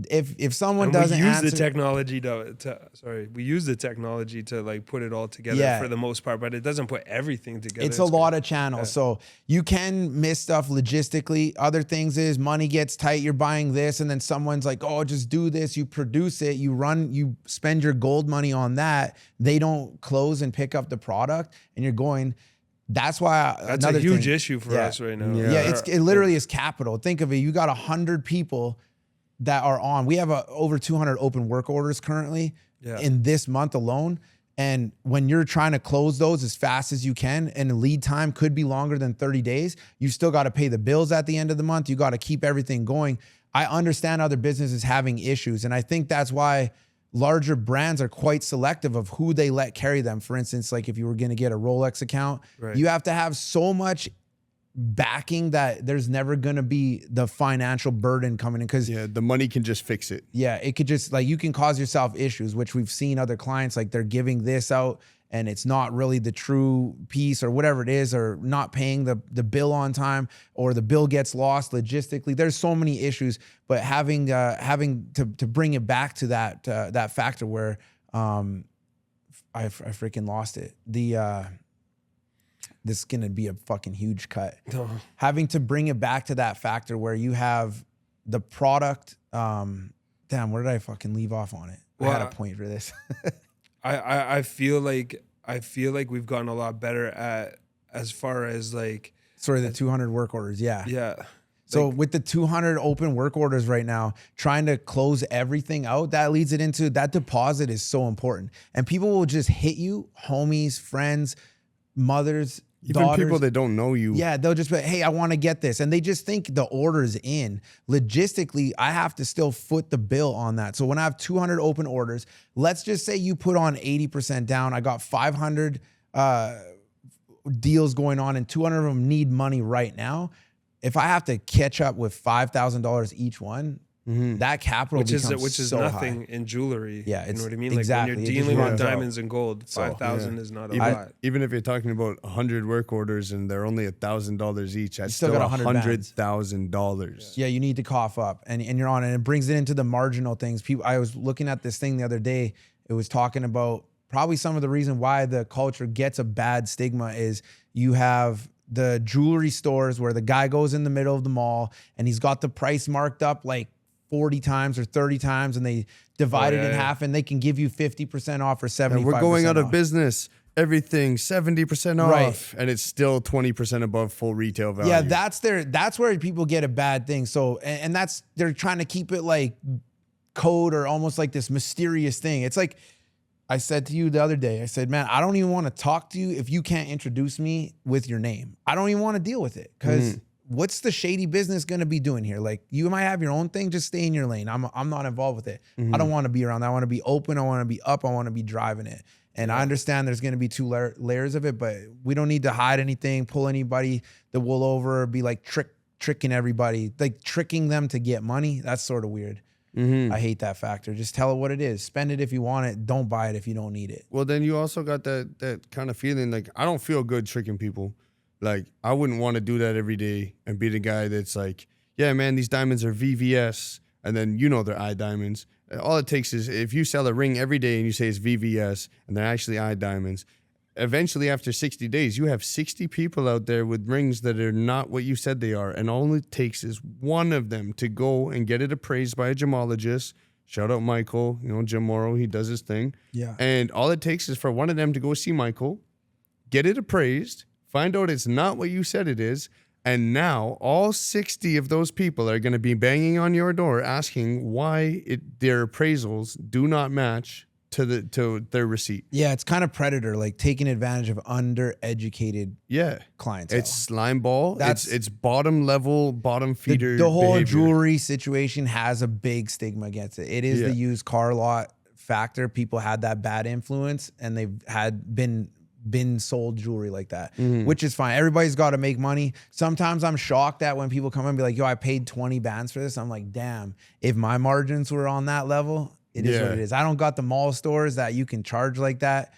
Speaker 2: if someone doesn't
Speaker 1: we use
Speaker 2: answer,
Speaker 1: the technology we use the technology to like put it all together
Speaker 2: Yeah.
Speaker 1: for the most part, but it doesn't put everything together.
Speaker 2: it's a lot of channels. So you can miss stuff logistically. Other things is money gets tight. You're buying this and then someone's like, oh, just do this. You produce it. You spend your gold money on that. They don't close and pick up the product and you're going. That's why
Speaker 1: That's
Speaker 2: another
Speaker 1: a huge
Speaker 2: thing-
Speaker 1: issue for
Speaker 2: Yeah.
Speaker 1: us right now.
Speaker 3: Yeah.
Speaker 2: It literally is capital. Think of it. You got 100 people that are on. We have over 200 open work orders currently
Speaker 1: Yeah.
Speaker 2: in this month alone. And when you're trying to close those as fast as you can, and the lead time could be longer than 30 days, you still got to pay the bills at the end of the month. You got to keep everything going. I understand other businesses having issues. And I think that's why larger brands are quite selective of who they let carry them. For instance, like if you were going to get a Rolex account, you have to have so much backing that there's never going to be the financial burden coming in, because
Speaker 3: the money can just fix it.
Speaker 2: Yeah, it could just, like, you can cause yourself issues, which we've seen other clients, like they're giving this out and it's not really the true piece or whatever it is, or not paying the bill on time, or the bill gets lost logistically. There's so many issues, but having to bring it back to that factor where I freaking lost it. This is gonna be a fucking huge cut. Having to bring it back to that factor where you have the product. Damn, where did I fucking leave off on it? Well, I had a point for this.
Speaker 1: I feel like we've gotten a lot better at, as far as like,
Speaker 2: sorry, the 200 work orders. Yeah. So
Speaker 1: Like,
Speaker 2: with the 200 open work orders right now, trying to close everything out, that leads it into that deposit is so important. And people will just hit you, homies, friends, mothers,
Speaker 3: even
Speaker 2: daughters,
Speaker 3: people that don't know you.
Speaker 2: Yeah, they'll just be like, hey, I want to get this. And they just think the order's in. Logistically, I have to still foot the bill on that. So when I have 200 open orders, let's just say you put on 80% down. I got 500 deals going on and 200 of them need money right now. If I have to catch up with $5,000 each one, that capital
Speaker 1: which is
Speaker 2: so
Speaker 1: nothing
Speaker 2: high.
Speaker 1: in jewelry.
Speaker 2: Yeah,
Speaker 1: you know what I mean.
Speaker 2: exactly.
Speaker 1: Like when you're dealing with diamonds and gold, 5,000 is not a lot.
Speaker 3: Even if you're talking about 100 work orders and they're only $1,000 each, that's
Speaker 2: still got
Speaker 3: $100,000.
Speaker 2: Yeah, you need to cough up, and you're on it. And it brings it into the marginal things. People, I was looking at this thing the other day. It was talking about probably some of the reason why the culture gets a bad stigma is you have the jewelry stores where the guy goes in the middle of the mall and he's got the price marked up like 40 times or 30 times, and they divide it in half, and they can give you 50% off or 75%
Speaker 3: we're going out of
Speaker 2: off.
Speaker 3: business. Everything 70% off, and it's still 20% above full retail value.
Speaker 2: Yeah, that's where people get a bad thing. So, and that's, they're trying to keep it like code or almost like this mysterious thing. It's like I said to you the other day, I said, man, I don't even want to talk to you if you can't introduce me with your name. I don't even want to deal with it, because what's the shady business going to be doing here? Like, you might have your own thing, just stay in your lane. I'm not involved with it. I don't want to be around that. I want to be open. I want to be up. I want to be driving it. And I understand there's going to be two layers of it, but we don't need to hide anything, pull anybody the wool over, or be like tricking everybody, like tricking them to get money. That's sort of weird. I hate that factor. Just tell it what it is. Spend it if you want it. Don't buy it if you don't need it.
Speaker 3: Well, then you also got that kind of feeling like, I don't feel good tricking people. Like, I wouldn't want to do that every day and be the guy that's like, yeah, man, these diamonds are VVS. And then, they're eye diamonds. All it takes is if you sell a ring every day and you say it's VVS and they're actually eye diamonds, eventually after 60 days, you have 60 people out there with rings that are not what you said they are. And all it takes is one of them to go and get it appraised by a gemologist. Shout out Michael, Jim Morrow, he does his thing.
Speaker 2: Yeah.
Speaker 3: And all it takes is for one of them to go see Michael, get it appraised, find out it's not what you said it is, and now all 60 of those people are going to be banging on your door asking why their appraisals do not match to their receipt.
Speaker 2: Yeah, it's kind of predator, like taking advantage of undereducated clients.
Speaker 3: It's slime ball. It's bottom level, bottom feeder.
Speaker 2: The whole
Speaker 3: behavior.
Speaker 2: jewelry situation has a big stigma against it. It is the used car lot factor. People had that bad influence, and they've been sold jewelry like that, which is fine. Everybody's got to make money. Sometimes I'm shocked that when people come and be like, yo, I paid 20 bands for this. I'm like, damn, if my margins were on that level, it is what it is. I don't got the mall stores that you can charge like that.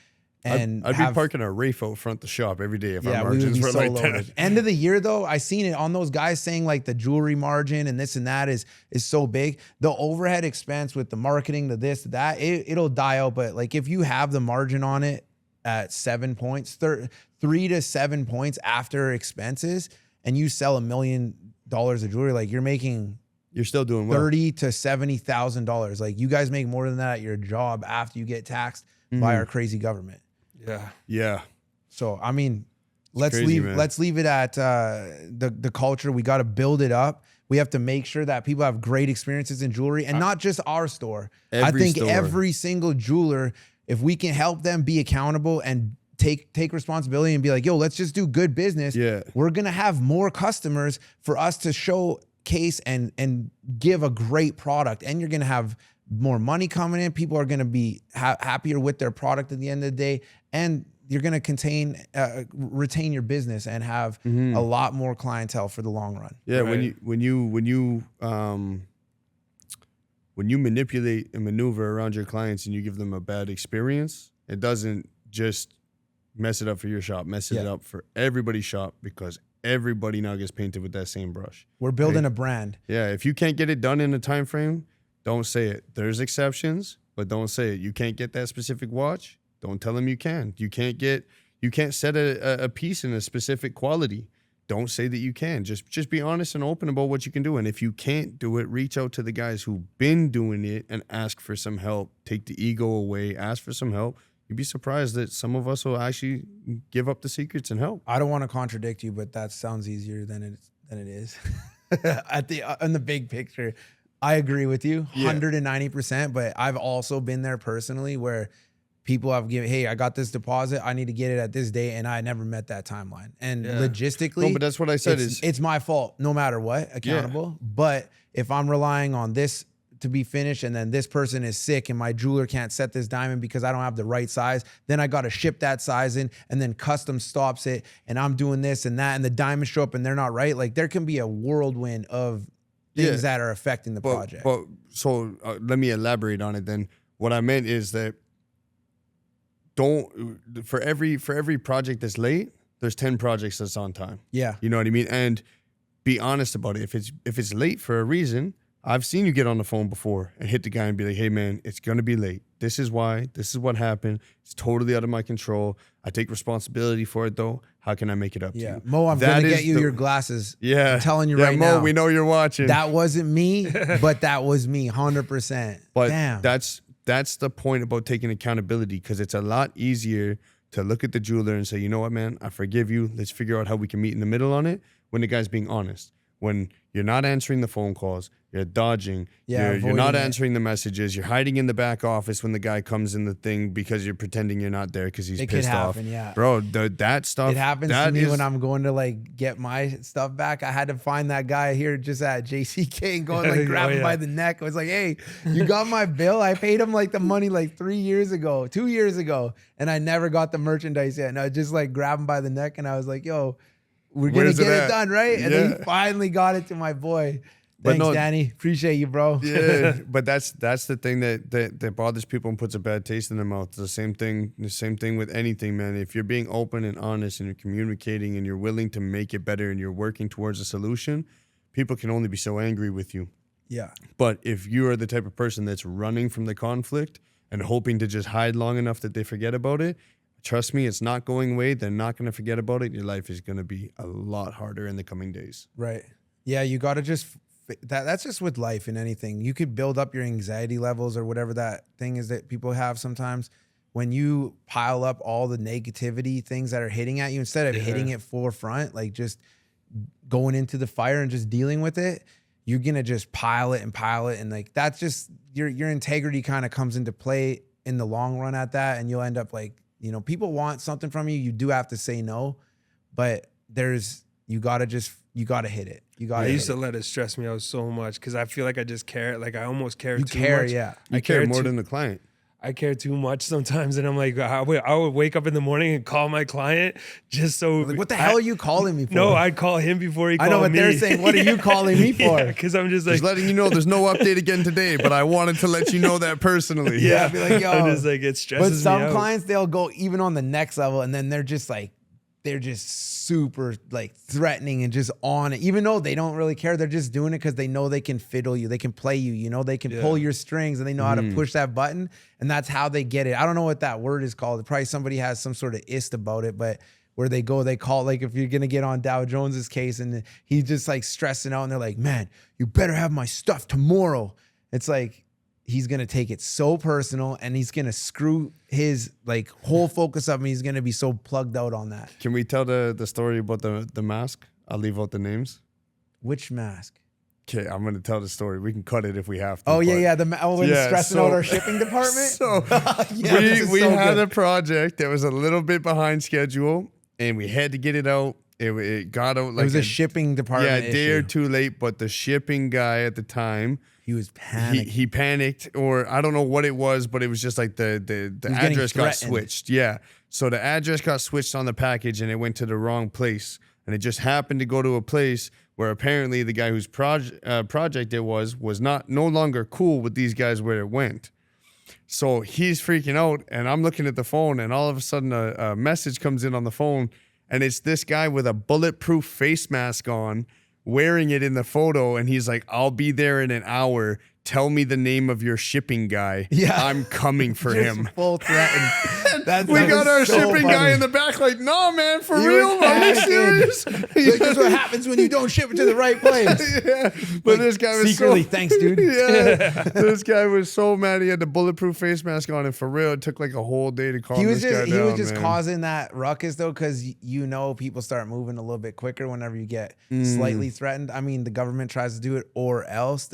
Speaker 2: And
Speaker 3: I'd be parking a Wraith out front the shop every day if our
Speaker 2: we would
Speaker 3: margins
Speaker 2: be
Speaker 3: were
Speaker 2: so
Speaker 3: like
Speaker 2: loaded.
Speaker 3: that.
Speaker 2: End of the year though, I seen it on those guys saying like the jewelry margin and this and that is so big. The overhead expense with the marketing, the this, that, it'll die out. But like if you have the margin on it at 7 points, 3 to 7 points after expenses, and you sell $1 million of jewelry, like you're still doing well. $30,000 to $70,000. Like you guys make more than that at your job after you get taxed by our crazy government.
Speaker 3: Yeah.
Speaker 2: So I mean, let's leave it at the culture. We got to build it up. We have to make sure that people have great experiences in jewelry, and not just our store. I think every single jeweler if we can help them be accountable and take responsibility and be like, yo, let's just do good business.
Speaker 3: Yeah.
Speaker 2: We're going to have more customers for us to showcase and give a great product. And you're going to have more money coming in. People are going to be happier with their product at the end of the day. And you're going to retain your business and have a lot more clientele for the long run.
Speaker 3: Yeah.
Speaker 1: Right.
Speaker 3: When you manipulate and maneuver around your clients and you give them a bad experience, it doesn't just mess it up for your shop, mess it up for everybody's shop, because everybody now gets painted with that same brush.
Speaker 2: We're building a brand.
Speaker 3: Yeah, if you can't get it done in a time frame, don't say it. There's exceptions, but don't say it. You can't get that specific watch, don't tell them you can. You can't set a piece in a specific quality. Don't say that you can. Just be honest and open about what you can do. And if you can't do it, reach out to the guys who've been doing it and ask for some help. Take the ego away, ask for some help. You'd be surprised that some of us will actually give up the secrets and help.
Speaker 2: I don't want to contradict you, but that sounds easier than it is. In the big picture, I agree with you 190%. But I've also been there personally where people have given, hey, I got this deposit, I need to get it at this day, and I never met that timeline. And logistically,
Speaker 3: No, but that's what I said.
Speaker 2: It's my fault, no matter what, accountable. But if I'm relying on this to be finished and then this person is sick and my jeweler can't set this diamond because I don't have the right size, then I got to ship that size in, and then custom stops it, and I'm doing this and that, and the diamonds show up and they're not right. Like, there can be a whirlwind of things that are affecting the project.
Speaker 3: But so let me elaborate on it then. What I meant is that for every project that's late, there's 10 projects that's on time.
Speaker 2: Yeah.
Speaker 3: You know what I mean? And be honest about it. If it's late for a reason, I've seen you get on the phone before and hit the guy and be like, hey man, it's gonna be late. This is why, this is what happened. It's totally out of my control. I take responsibility for it though. How can I make it up to you?
Speaker 2: Mo, I'm gonna get you your glasses.
Speaker 3: Yeah.
Speaker 2: I'm telling you right
Speaker 3: Mo,
Speaker 2: now.
Speaker 3: we know you're watching.
Speaker 2: That wasn't me, but that was me 100%.
Speaker 3: But
Speaker 2: damn.
Speaker 3: that's the point about taking accountability, because it's a lot easier to look at the jeweler and say, you know what, man, I forgive you. Let's figure out how we can meet in the middle on it, when the guy's being honest. When you're not answering the phone calls, you're dodging, you're not answering the messages, you're hiding in the back office when the guy comes in the thing because you're pretending you're not there because he's pissed off.
Speaker 2: Yeah.
Speaker 3: Bro, that stuff.
Speaker 2: It happens to me when I'm going to like get my stuff back. I had to find that guy here just at JCK and go and like grab him by the neck. I was like, hey, you got my bill? I paid him like the money like 2 years ago, and I never got the merchandise yet. And I just like grabbed him by the neck and I was like, yo, we're going to get it done, right? And then he finally got it to my boy. Thanks, Danny. Appreciate you, bro.
Speaker 3: Yeah, but that's the thing that bothers people and puts a bad taste in their mouth. The same thing with anything, man. If you're being open and honest and you're communicating and you're willing to make it better and you're working towards a solution, people can only be so angry with you.
Speaker 2: Yeah.
Speaker 3: But if you are the type of person that's running from the conflict and hoping to just hide long enough that they forget about it, trust me, it's not going away. They're not going to forget about it. Your life is going to be a lot harder in the coming days.
Speaker 2: Right. Yeah, you got to just... That's just with life and anything. You could build up your anxiety levels or whatever that thing is that people have sometimes. When you pile up all the negativity things that are hitting at you, instead of hitting it forefront, like just going into the fire and just dealing with it, you're going to just pile it. And like, that's just your integrity kind of comes into play in the long run at that. And you'll end up like, you know, people want something from you. You do have to say no, but you got to hit it.
Speaker 1: I used to let it stress me out so much because I feel like I just care. Like I almost care too much.
Speaker 3: You care more than the client.
Speaker 1: I care too much sometimes, and I'm like, I would wake up in the morning and call my client just so.
Speaker 2: Like, what the hell are you calling me for?
Speaker 1: No, I'd call him before he called me.
Speaker 2: I know what they're saying. What are you calling me for?
Speaker 1: Because I'm just like,
Speaker 3: letting you know there's no update again today, but I wanted to let you know that personally.
Speaker 1: Yeah,
Speaker 2: I'd be like, yo.
Speaker 1: I'm just like, it stresses me out.
Speaker 2: But some clients, they'll go even on the next level, and then they're just super like threatening and just on it, even though they don't really care. They're just doing it because they know they can fiddle you, they can play you, you know, they can pull your strings, and they know how to push that button, and that's how they get it. I don't know what that word is called. Probably somebody has some sort of ist about it, but where they call, like if you're gonna get on Dow Jones's case and he's just like stressing out, and they're like, man, you better have my stuff tomorrow. It's like, he's going to take it so personal, and he's going to screw his like whole focus up, and he's going to be so plugged out on that.
Speaker 3: Can we tell the story about the mask? I'll leave out the names.
Speaker 2: Which mask?
Speaker 3: Okay, I'm gonna tell the story. We can cut it if we have to.
Speaker 2: Oh yeah,
Speaker 3: but-
Speaker 2: yeah. When stressing out our shipping department.
Speaker 3: So
Speaker 2: Yeah, this is
Speaker 3: we
Speaker 2: so
Speaker 3: had
Speaker 2: good.
Speaker 3: a project that was a little bit behind schedule, and we had to get it out. It got out like
Speaker 2: It was a shipping department.
Speaker 3: a day or
Speaker 2: issue.
Speaker 3: two late. But the shipping guy at the time,
Speaker 2: He was panicked.
Speaker 3: he panicked, or I don't know what it was, but it was just like the
Speaker 2: was getting
Speaker 3: address got
Speaker 2: threatened.
Speaker 3: switched. Yeah, so the address got switched on the package, and it went to the wrong place, and it just happened to go to a place where apparently the guy whose project it was no longer cool with these guys where it went. So he's freaking out, and I'm looking at the phone, and all of a sudden a message comes in on the phone, and it's this guy with a bulletproof face mask on, wearing it in the photo, and he's like, "I'll be there in an hour. Tell me the name of your shipping guy.
Speaker 2: Yeah.
Speaker 3: I'm coming for
Speaker 2: Just
Speaker 3: him."
Speaker 2: full threatened.
Speaker 3: We got
Speaker 2: was
Speaker 3: our
Speaker 2: so
Speaker 3: shipping guy
Speaker 2: funny.
Speaker 3: in the back like, "No, man, for
Speaker 2: He
Speaker 3: real?
Speaker 2: was
Speaker 3: Are you
Speaker 2: panicking.
Speaker 3: serious?"
Speaker 2: Like, this is what happens when you don't ship it to the right place.
Speaker 3: Yeah, but this guy was
Speaker 2: Secretly,
Speaker 3: so
Speaker 2: thanks, dude.
Speaker 3: yeah, this guy was so mad. He had the bulletproof face mask on, and for real, it took like a whole day to calm
Speaker 2: He was
Speaker 3: this guy
Speaker 2: just
Speaker 3: down.
Speaker 2: just
Speaker 3: man.
Speaker 2: causing that ruckus though, because people start moving a little bit quicker whenever you get slightly threatened. I mean, the government tries to do it, or else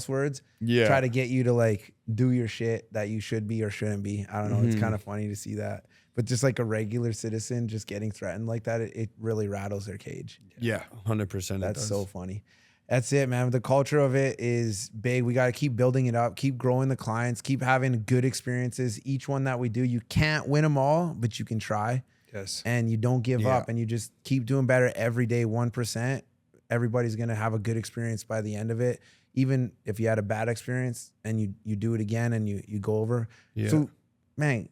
Speaker 2: words.
Speaker 3: Yeah.
Speaker 2: Try to get you to like do your shit that you should be or shouldn't be. I don't know. It's kind of funny to see that. But just like a regular citizen just getting threatened like that, it really rattles their cage.
Speaker 3: Yeah, 100%.
Speaker 2: That's so funny. That's it, man. The culture of it is big. We got to keep building it up, keep growing the clients, keep having good experiences. Each one that we do, you can't win them all, but you can try.
Speaker 1: Yes.
Speaker 2: And you don't give
Speaker 3: Yeah.
Speaker 2: up, and you just keep doing better every day, 1%. Everybody's going to have a good experience by the end of it. Even if you had a bad experience and you do it again and you go over.
Speaker 3: Yeah.
Speaker 2: So, man,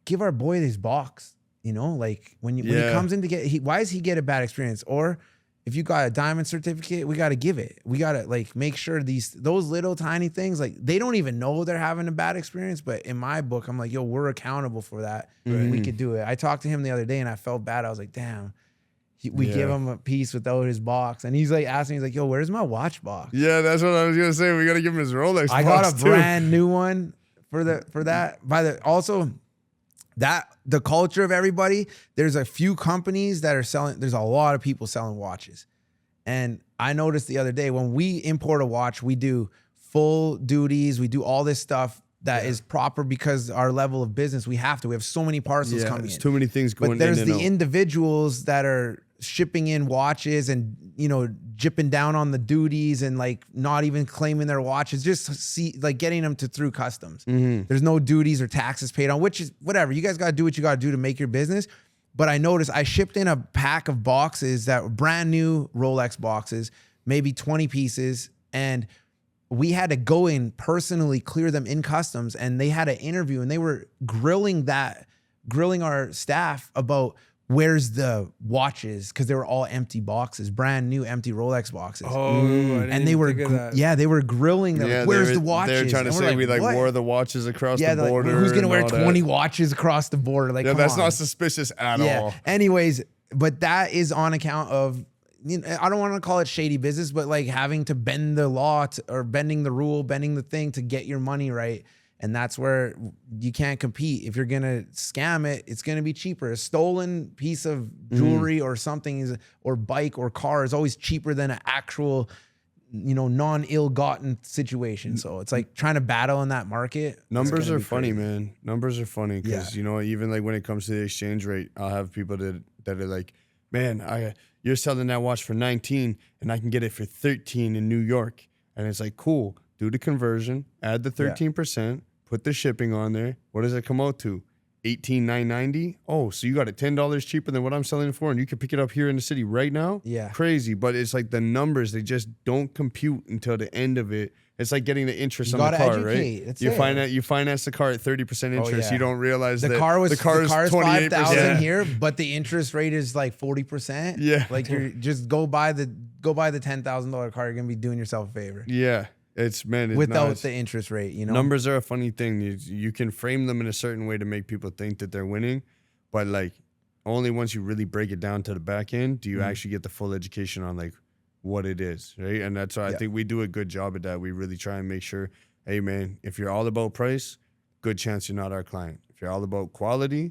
Speaker 2: give our boy his box, like when he comes in to why does he get a bad experience? Or if you got a diamond certificate, we got to give it. We got to like make sure those little tiny things, like they don't even know they're having a bad experience. But in my book, I'm like, yo, we're accountable for that. We could do it. I talked to him the other day and I felt bad. I was like, damn. We give him a piece without his box, and he's like asking, he's like, "Yo, where's my watch box?"
Speaker 3: Yeah, that's what I was gonna say. We gotta give him his Rolex.
Speaker 2: I got
Speaker 3: box,
Speaker 2: a
Speaker 3: too.
Speaker 2: brand new one for that. Also, the culture of everybody. There's a few companies that are selling. There's a lot of people selling watches, and I noticed the other day when we import a watch, we do full duties. We do all this stuff that is proper because our level of business. We have so many parcels coming
Speaker 3: There's
Speaker 2: in.
Speaker 3: too many things going
Speaker 2: But there's
Speaker 3: in and
Speaker 2: the
Speaker 3: out.
Speaker 2: individuals that are shipping in watches and jipping down on the duties and like not even claiming their watches, just getting them through customs. There's no duties or taxes paid on, which is whatever. You guys got to do what you got to do to make your business. But I noticed I shipped in a pack of boxes that were brand new Rolex boxes, maybe 20 pieces, and we had to go in personally clear them in customs, and they had an interview and they were grilling our staff about where's the watches, because they were all empty boxes, brand new empty Rolex boxes.
Speaker 1: Oh, I didn't
Speaker 2: And they
Speaker 1: even
Speaker 2: were,
Speaker 1: think of that.
Speaker 2: they were grilling them. Like, where's
Speaker 3: they
Speaker 2: the
Speaker 3: were-
Speaker 2: watches?
Speaker 3: They're trying to
Speaker 2: And
Speaker 3: say
Speaker 2: we're
Speaker 3: we
Speaker 2: what?
Speaker 3: wore the watches across
Speaker 2: Yeah,
Speaker 3: the
Speaker 2: they're
Speaker 3: border.
Speaker 2: like, who's gonna
Speaker 3: and
Speaker 2: wear
Speaker 3: all
Speaker 2: 20
Speaker 3: that.
Speaker 2: watches across the border? Like,
Speaker 3: Yeah,
Speaker 2: come
Speaker 3: that's
Speaker 2: on.
Speaker 3: not suspicious at all.
Speaker 2: Anyways, but that is on account of, I don't want to call it shady business, but like having to bend the law or bending the rule, bending the thing to get your money right. And that's where you can't compete. If you're going to scam it, it's going to be cheaper. A stolen piece of jewelry or something or bike or car is always cheaper than an actual, non-ill-gotten situation. So it's like trying to battle in that market.
Speaker 3: Numbers are funny, man. Numbers are funny because,
Speaker 2: Yeah.
Speaker 3: even like when it comes to the exchange rate, I'll have people that are like, man, you're selling that watch for 19 and I can get it for 13 in New York. And it's like, cool, do the conversion, add the 13%, put the shipping on there. What does it come out to? $18,990? Oh, so you got it $10 cheaper than what I'm selling it for, and you can pick it up here in the city right now?
Speaker 2: Yeah.
Speaker 3: Crazy. But it's like the numbers, they just don't compute until the end of it. It's like getting the interest
Speaker 2: You
Speaker 3: on the
Speaker 2: gotta
Speaker 3: car,
Speaker 2: educate.
Speaker 3: right?
Speaker 2: That's
Speaker 3: You
Speaker 2: it.
Speaker 3: you finance the car at 30% interest.
Speaker 2: yeah.
Speaker 3: You don't realize
Speaker 2: The
Speaker 3: that
Speaker 2: car is
Speaker 3: 28%.
Speaker 2: 5,000 here, but the interest rate is like 40%.
Speaker 3: Yeah.
Speaker 2: Like you're just go buy the $10,000 car. You're gonna be doing yourself a favor
Speaker 3: Yeah. It's
Speaker 2: without
Speaker 3: nuts.
Speaker 2: the interest rate.
Speaker 3: Numbers are a funny thing. You can frame them in a certain way to make people think that they're winning, but like only once you really break it down to the back end do you actually get the full education on like what it is, right? And that's why I think we do a good job at that. We really try and make sure, hey man, if you're all about price, good chance you're not our client. If you're all about quality,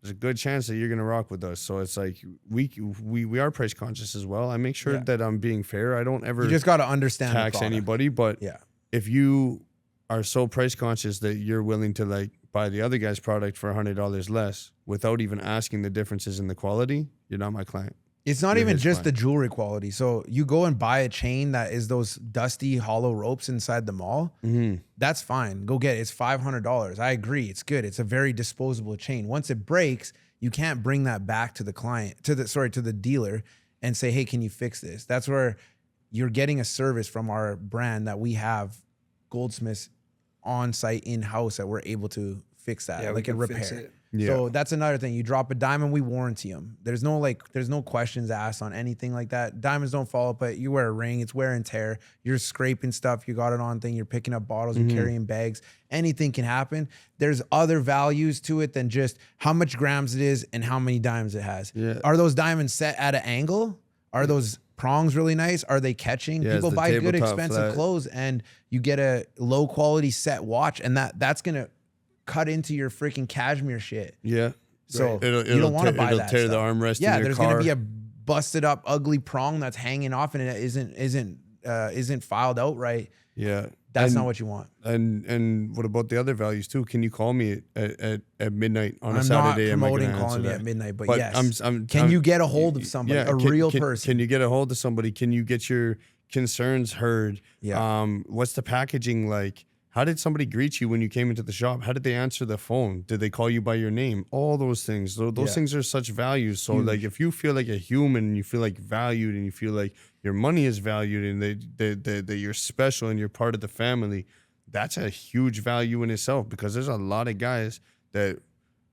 Speaker 3: there's a good chance that you're gonna rock with us. So it's like we are price conscious as well. I make sure that I'm being fair. I don't ever
Speaker 2: You just got to understand the
Speaker 3: tax
Speaker 2: product.
Speaker 3: anybody, but
Speaker 2: Yeah.
Speaker 3: if you are so price conscious that you're willing to like buy the other guy's product for $100 less without even asking the differences in the quality, you're not my client.
Speaker 2: It's not
Speaker 3: You're
Speaker 2: even
Speaker 3: his
Speaker 2: just the
Speaker 3: client.
Speaker 2: jewelry quality. So you go and buy a chain that is those dusty hollow ropes inside the mall. That's fine. Go get it. It's $500. I agree. It's good. It's a very disposable chain. Once it breaks, you can't bring that back to the client, to the dealer and say, hey, can you fix this? That's where you're getting a service from our brand that we have goldsmiths on site in-house that we're able to fix that,
Speaker 1: Yeah, we
Speaker 2: like a
Speaker 1: can fix
Speaker 2: repair.
Speaker 1: it.
Speaker 2: So that's another thing. You drop a diamond, we warranty them. There's no questions asked on anything like that. Diamonds don't fall apart. You wear a ring, it's wear and tear. You're scraping stuff. You got it on thing. You're picking up bottles. You're carrying bags. Anything can happen. There's other values to it than just how much grams it is and how many diamonds it has.
Speaker 3: Yeah.
Speaker 2: Are those diamonds set at an angle? Are those prongs really nice? Are they catching?
Speaker 3: Yeah,
Speaker 2: People
Speaker 3: is the
Speaker 2: buy good,
Speaker 3: tabletop
Speaker 2: expensive
Speaker 3: flat?
Speaker 2: clothes and you get a low quality set watch, and that's gonna cut into your freaking cashmere shit.
Speaker 3: Yeah.
Speaker 2: So
Speaker 3: It'll
Speaker 2: you don't want to buy
Speaker 3: it'll
Speaker 2: that.
Speaker 3: tear the
Speaker 2: stuff.
Speaker 3: armrest
Speaker 2: Yeah,
Speaker 3: in your
Speaker 2: there's
Speaker 3: car.
Speaker 2: gonna be a busted up, ugly prong that's hanging off and it isn't filed out right.
Speaker 3: Yeah.
Speaker 2: That's not what you want.
Speaker 3: And what about the other values too? Can you call me at midnight on a
Speaker 2: I'm
Speaker 3: Saturday?
Speaker 2: not
Speaker 3: Am I gonna
Speaker 2: promoting
Speaker 3: answer
Speaker 2: calling me
Speaker 3: that?
Speaker 2: at midnight, but,
Speaker 3: But
Speaker 2: yes.
Speaker 3: I'm-
Speaker 2: Can you get a hold of somebody, a real person?
Speaker 3: Can you get a hold of somebody? Can you get your concerns heard?
Speaker 2: Yeah.
Speaker 3: What's the packaging like? How did somebody greet you when you came into the shop? How did they answer the phone? Did they call you by your name? All those things. Those things are such values. So like if you feel like a human and you feel like valued and you feel like your money is valued and that you're special and you're part of the family, that's a huge value in itself, because there's a lot of guys that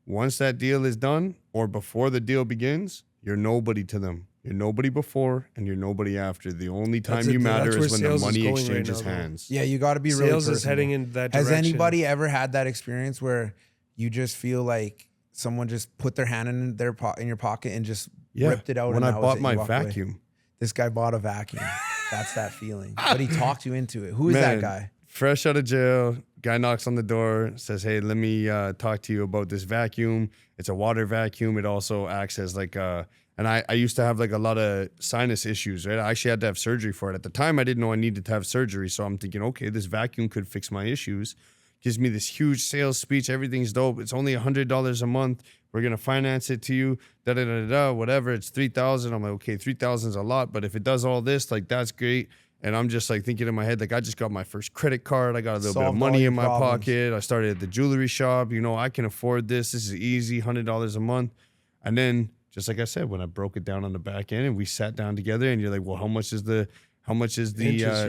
Speaker 3: once that deal is done or before the deal begins, you're nobody to them. You're nobody before and you're nobody after. The only time
Speaker 1: That's
Speaker 3: you
Speaker 1: it,
Speaker 3: matter
Speaker 1: that's
Speaker 3: is
Speaker 1: where
Speaker 3: when the
Speaker 1: sales is
Speaker 3: money
Speaker 1: going right
Speaker 3: exchanges
Speaker 1: now, though.
Speaker 3: hands.
Speaker 2: Yeah, you got to be really
Speaker 1: Sales is
Speaker 2: personable.
Speaker 1: heading in that
Speaker 2: Has
Speaker 1: direction.
Speaker 2: anybody ever had that experience where you just feel like someone just put their hand in in your pocket and just ripped it out?
Speaker 3: When
Speaker 2: and
Speaker 3: I
Speaker 2: that was
Speaker 3: bought
Speaker 2: it,
Speaker 3: my
Speaker 2: you walked away?
Speaker 3: vacuum.
Speaker 2: This guy bought a vacuum. That's that feeling. But he talked you into it. Who is that
Speaker 3: Man,
Speaker 2: guy?
Speaker 3: Fresh out of jail, guy knocks on the door, says, "Hey, let me talk to you about this vacuum. It's a water vacuum. It also acts as like a..." And I used to have like a lot of sinus issues, right? I actually had to have surgery for it. At the time, I didn't know I needed to have surgery. So I'm thinking, okay, this vacuum could fix my issues. Gives me this huge sales speech. Everything's dope. It's only $100 a month. We're going to finance it to you. Da-da-da-da, whatever. It's $3,000. I'm like, okay, $3,000 is a lot. But if it does all this, like, that's great. And I'm just like thinking in my head, like, I just got my first credit card. I got a little bit of
Speaker 2: Solved all
Speaker 3: money
Speaker 2: your
Speaker 3: in my
Speaker 2: problems.
Speaker 3: pocket. I started at the jewelry shop. You know, I can afford this. This is easy, $100 a month. And then, just like I said, when I broke it down on the back end and we sat down together and you're like, well, how much is the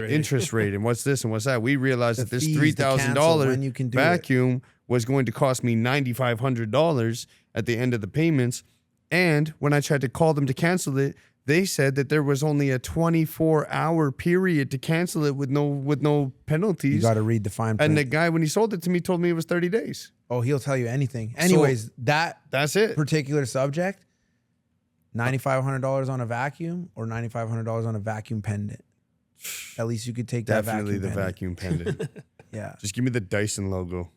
Speaker 3: interest rate and what's this and what's that? We realized
Speaker 2: The
Speaker 3: that this
Speaker 2: fees to cancel when you can
Speaker 3: $3,000
Speaker 2: do it.
Speaker 3: vacuum was going to cost me $9,500 at the end of the payments. And when I tried to call them to cancel it, they said that there was only a 24-hour period to cancel it with no penalties.
Speaker 2: You got to read the fine print.
Speaker 3: And the guy, when he sold it to me, told me it was 30 days.
Speaker 2: Oh, he'll tell you anything. Anyways,
Speaker 3: That's it.
Speaker 2: particular subject, $9,500 on a vacuum or $9,500 on a vacuum pendant. At least you could take that
Speaker 3: Definitely
Speaker 2: vacuum
Speaker 3: the
Speaker 2: pendant.
Speaker 3: vacuum pendant.
Speaker 2: Yeah,
Speaker 3: Just give me the Dyson logo.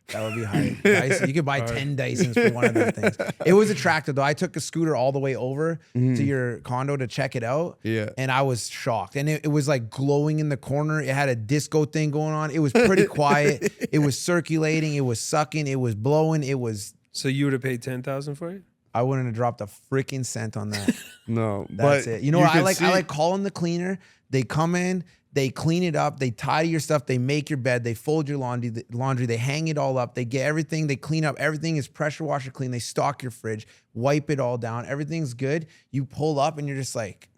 Speaker 2: that would be high. Dyson, you could buy 10 Dysons for one of them things. It was attractive though. I took a scooter all the way over to your condo to check it out.
Speaker 3: Yeah.
Speaker 2: And I was shocked. And it was like glowing in the corner. It had a disco thing going on. It was pretty quiet. It was circulating. It was sucking. It was blowing. It was...
Speaker 1: So you would have paid $10,000 for it?
Speaker 2: I wouldn't have dropped a freaking cent on that.
Speaker 3: No,
Speaker 2: That's
Speaker 3: but
Speaker 2: it. You know what? I
Speaker 3: could
Speaker 2: like calling the cleaner. They come in, they clean it up, they tidy your stuff, they make your bed, they fold your laundry, they hang it all up, they get everything, they clean up. Everything is pressure washer clean. They stock your fridge, wipe it all down. Everything's good. You pull up and you're just like,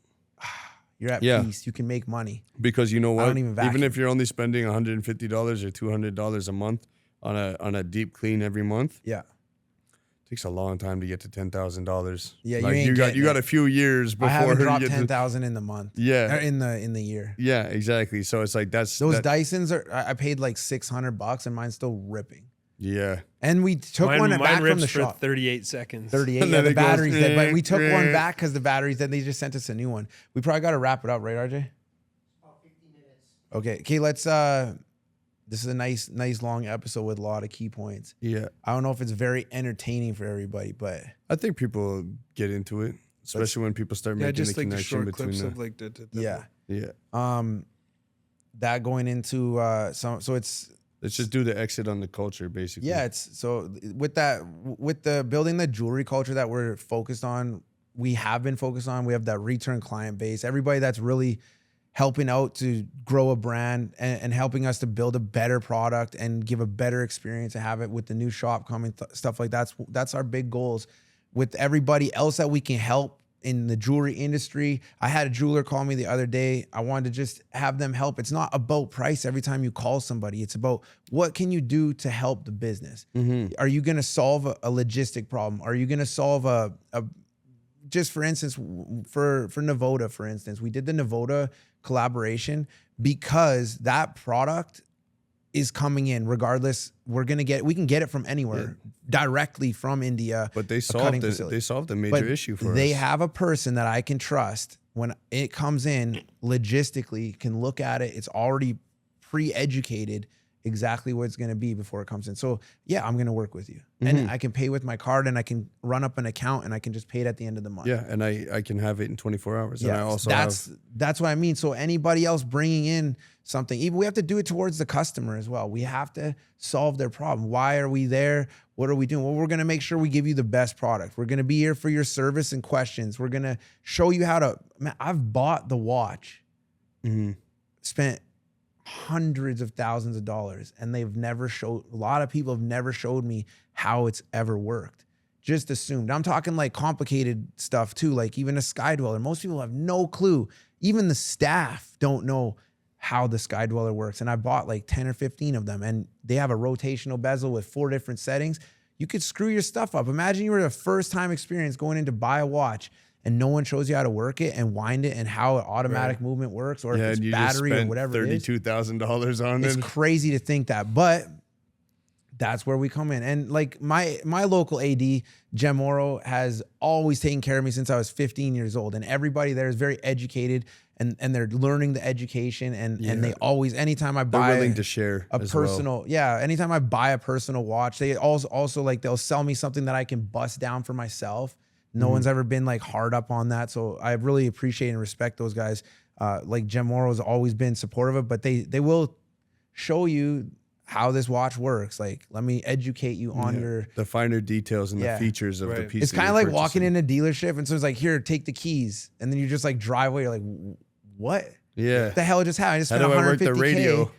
Speaker 2: you're at peace. You can make money.
Speaker 3: because you know what?
Speaker 2: don't even vacuum.
Speaker 3: if you're only spending $150 or $200 a month on a deep clean every month,
Speaker 2: Yeah.
Speaker 3: takes a long time to get to $10,000.
Speaker 2: Yeah, you
Speaker 3: like
Speaker 2: ain't
Speaker 3: you
Speaker 2: getting
Speaker 3: got
Speaker 2: it.
Speaker 3: a few years
Speaker 2: I
Speaker 3: before
Speaker 2: haven't
Speaker 3: you
Speaker 2: dropped
Speaker 3: get to
Speaker 2: 10,000 in the month.
Speaker 3: Yeah.
Speaker 2: Or in the year.
Speaker 3: Yeah, exactly. So it's like
Speaker 2: Those Dysons I paid like $600 and mine's still ripping.
Speaker 3: yeah.
Speaker 2: And we took one back from
Speaker 1: rips
Speaker 2: the
Speaker 1: for
Speaker 2: shop.
Speaker 1: 38 seconds.
Speaker 2: 38.
Speaker 3: And
Speaker 2: Yeah,
Speaker 3: then
Speaker 2: the
Speaker 3: it goes,
Speaker 2: batteries dead. But we took one
Speaker 3: eh.
Speaker 2: back because the batteries dead. They just sent us a new one. We probably got to wrap it up, right, RJ? About 50 minutes. Okay. Okay, let's This is a nice long episode with a lot of key points.
Speaker 3: Yeah.
Speaker 2: I don't know if it's very entertaining for everybody, but
Speaker 3: I think people get into it, especially when people start making
Speaker 1: just
Speaker 3: the
Speaker 1: like the
Speaker 3: connection
Speaker 1: short
Speaker 3: between
Speaker 1: clips
Speaker 3: the.
Speaker 1: of like the
Speaker 2: yeah.
Speaker 3: Yeah.
Speaker 2: That going into so it's
Speaker 3: Let's just do the exit on the culture, basically.
Speaker 2: yeah, it's so with the building the jewelry culture that we're focused on, we have been focused on. We have that return client base, everybody that's really helping out to grow a brand and helping us to build a better product and give a better experience and have it with the new shop coming, stuff like that's our big goals. With everybody else that we can help in the jewelry industry. I had a jeweler call me the other day. I wanted to just have them help. It's not about price every time you call somebody. It's about what can you do to help the business? Are you going to solve a logistic problem? Are you going to solve a just for instance, for Navoda, for instance, we did the Navoda collaboration because that product is coming in regardless. We can get it from anywhere directly from India.
Speaker 3: But they solved a major issue for us.
Speaker 2: They have a person that I can trust when it comes in logistically, can look at it. It's already pre-educated exactly what it's going to be before it comes in. So yeah, I'm going to work with you and I can pay with my card and I can run up an account and I can just pay it at the end of the month.
Speaker 3: Yeah. And I can have it in 24 hours.
Speaker 2: Yeah,
Speaker 3: And I also
Speaker 2: that's what I mean. So anybody else bringing in something, even we have to do it towards the customer as well. We have to solve their problem. Why are we there? What are we doing? Well, we're going to make sure we give you the best product. We're going to be here for your service and questions. We're going to show you how to, man, I've bought the watch, spent hundreds of thousands of dollars, and a lot of people have never showed me how it's ever worked. Just assumed. I'm talking like complicated stuff too, like even a Sky Dweller. Most people have no clue. Even the staff don't know how the Sky Dweller works. And I bought like 10 or 15 of them, and they have a rotational bezel with 4 different settings. You could screw your stuff up. Imagine you were a first time experience going in to buy a watch and no one shows you how to work it and wind it and how automatic movement works, or if it's battery or whatever it is.
Speaker 3: $32,000 on it.
Speaker 2: It's crazy to think that, but that's where we come in. And like my local AD, Jem Morrow, has always taken care of me since I was 15 years old. And everybody there is very educated and they're learning the education and they always, anytime I buy,
Speaker 3: they're willing to share
Speaker 2: a personal, anytime I buy a personal watch, they also like, they'll sell me something that I can bust down for myself. No one's ever been like hard up on that. So I really appreciate and respect those guys. Like Jem Morrow has always been supportive of, but they will show you how this watch works. Like, let me educate you on the
Speaker 3: finer details and the features of the piece.
Speaker 2: It's kind of like walking in a dealership and someone's like, here, take the keys. And then you just like drive away. You're like, what?
Speaker 3: Yeah.
Speaker 2: What the hell just happened? I just spent
Speaker 3: How do I work the
Speaker 2: $150K.
Speaker 3: radio?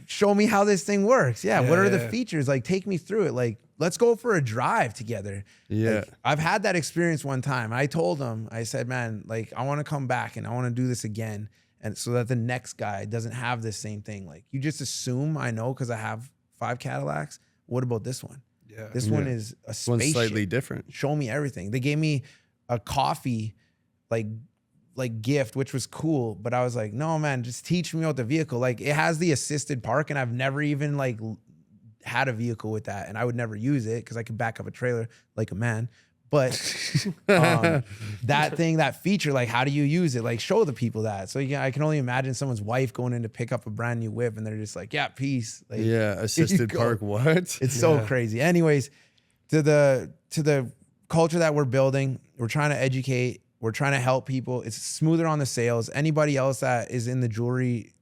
Speaker 2: Show me how this thing works. What are the features? Like, take me through it. Like, let's go for a drive together.
Speaker 3: Yeah.
Speaker 2: Like, I've had that experience one time. I told him, I said, man, like, I want to come back and I want to do this again. And so that the next guy doesn't have this same thing. Like, you just assume I know because I have 5 Cadillacs. What about this one? Yeah. This one is a spaceship.
Speaker 3: One's slightly different.
Speaker 2: Show me everything. They gave me a coffee, like gift, which was cool. But I was like, no, man, just teach me about the vehicle. Like, it has the assisted park and I've never even like had a vehicle with that. And I would never use it because I could back up a trailer like a man. But that thing, that feature, like, how do you use it? Like, show the people that. So I can only imagine someone's wife going in to pick up a brand new whip and they're just like, yeah, peace. Like,
Speaker 3: assisted park, what?
Speaker 2: It's so crazy. Anyways, to the culture that we're building, we're trying to educate, we're trying to help people. It's smoother on the sales. Anybody else that is in the jewelry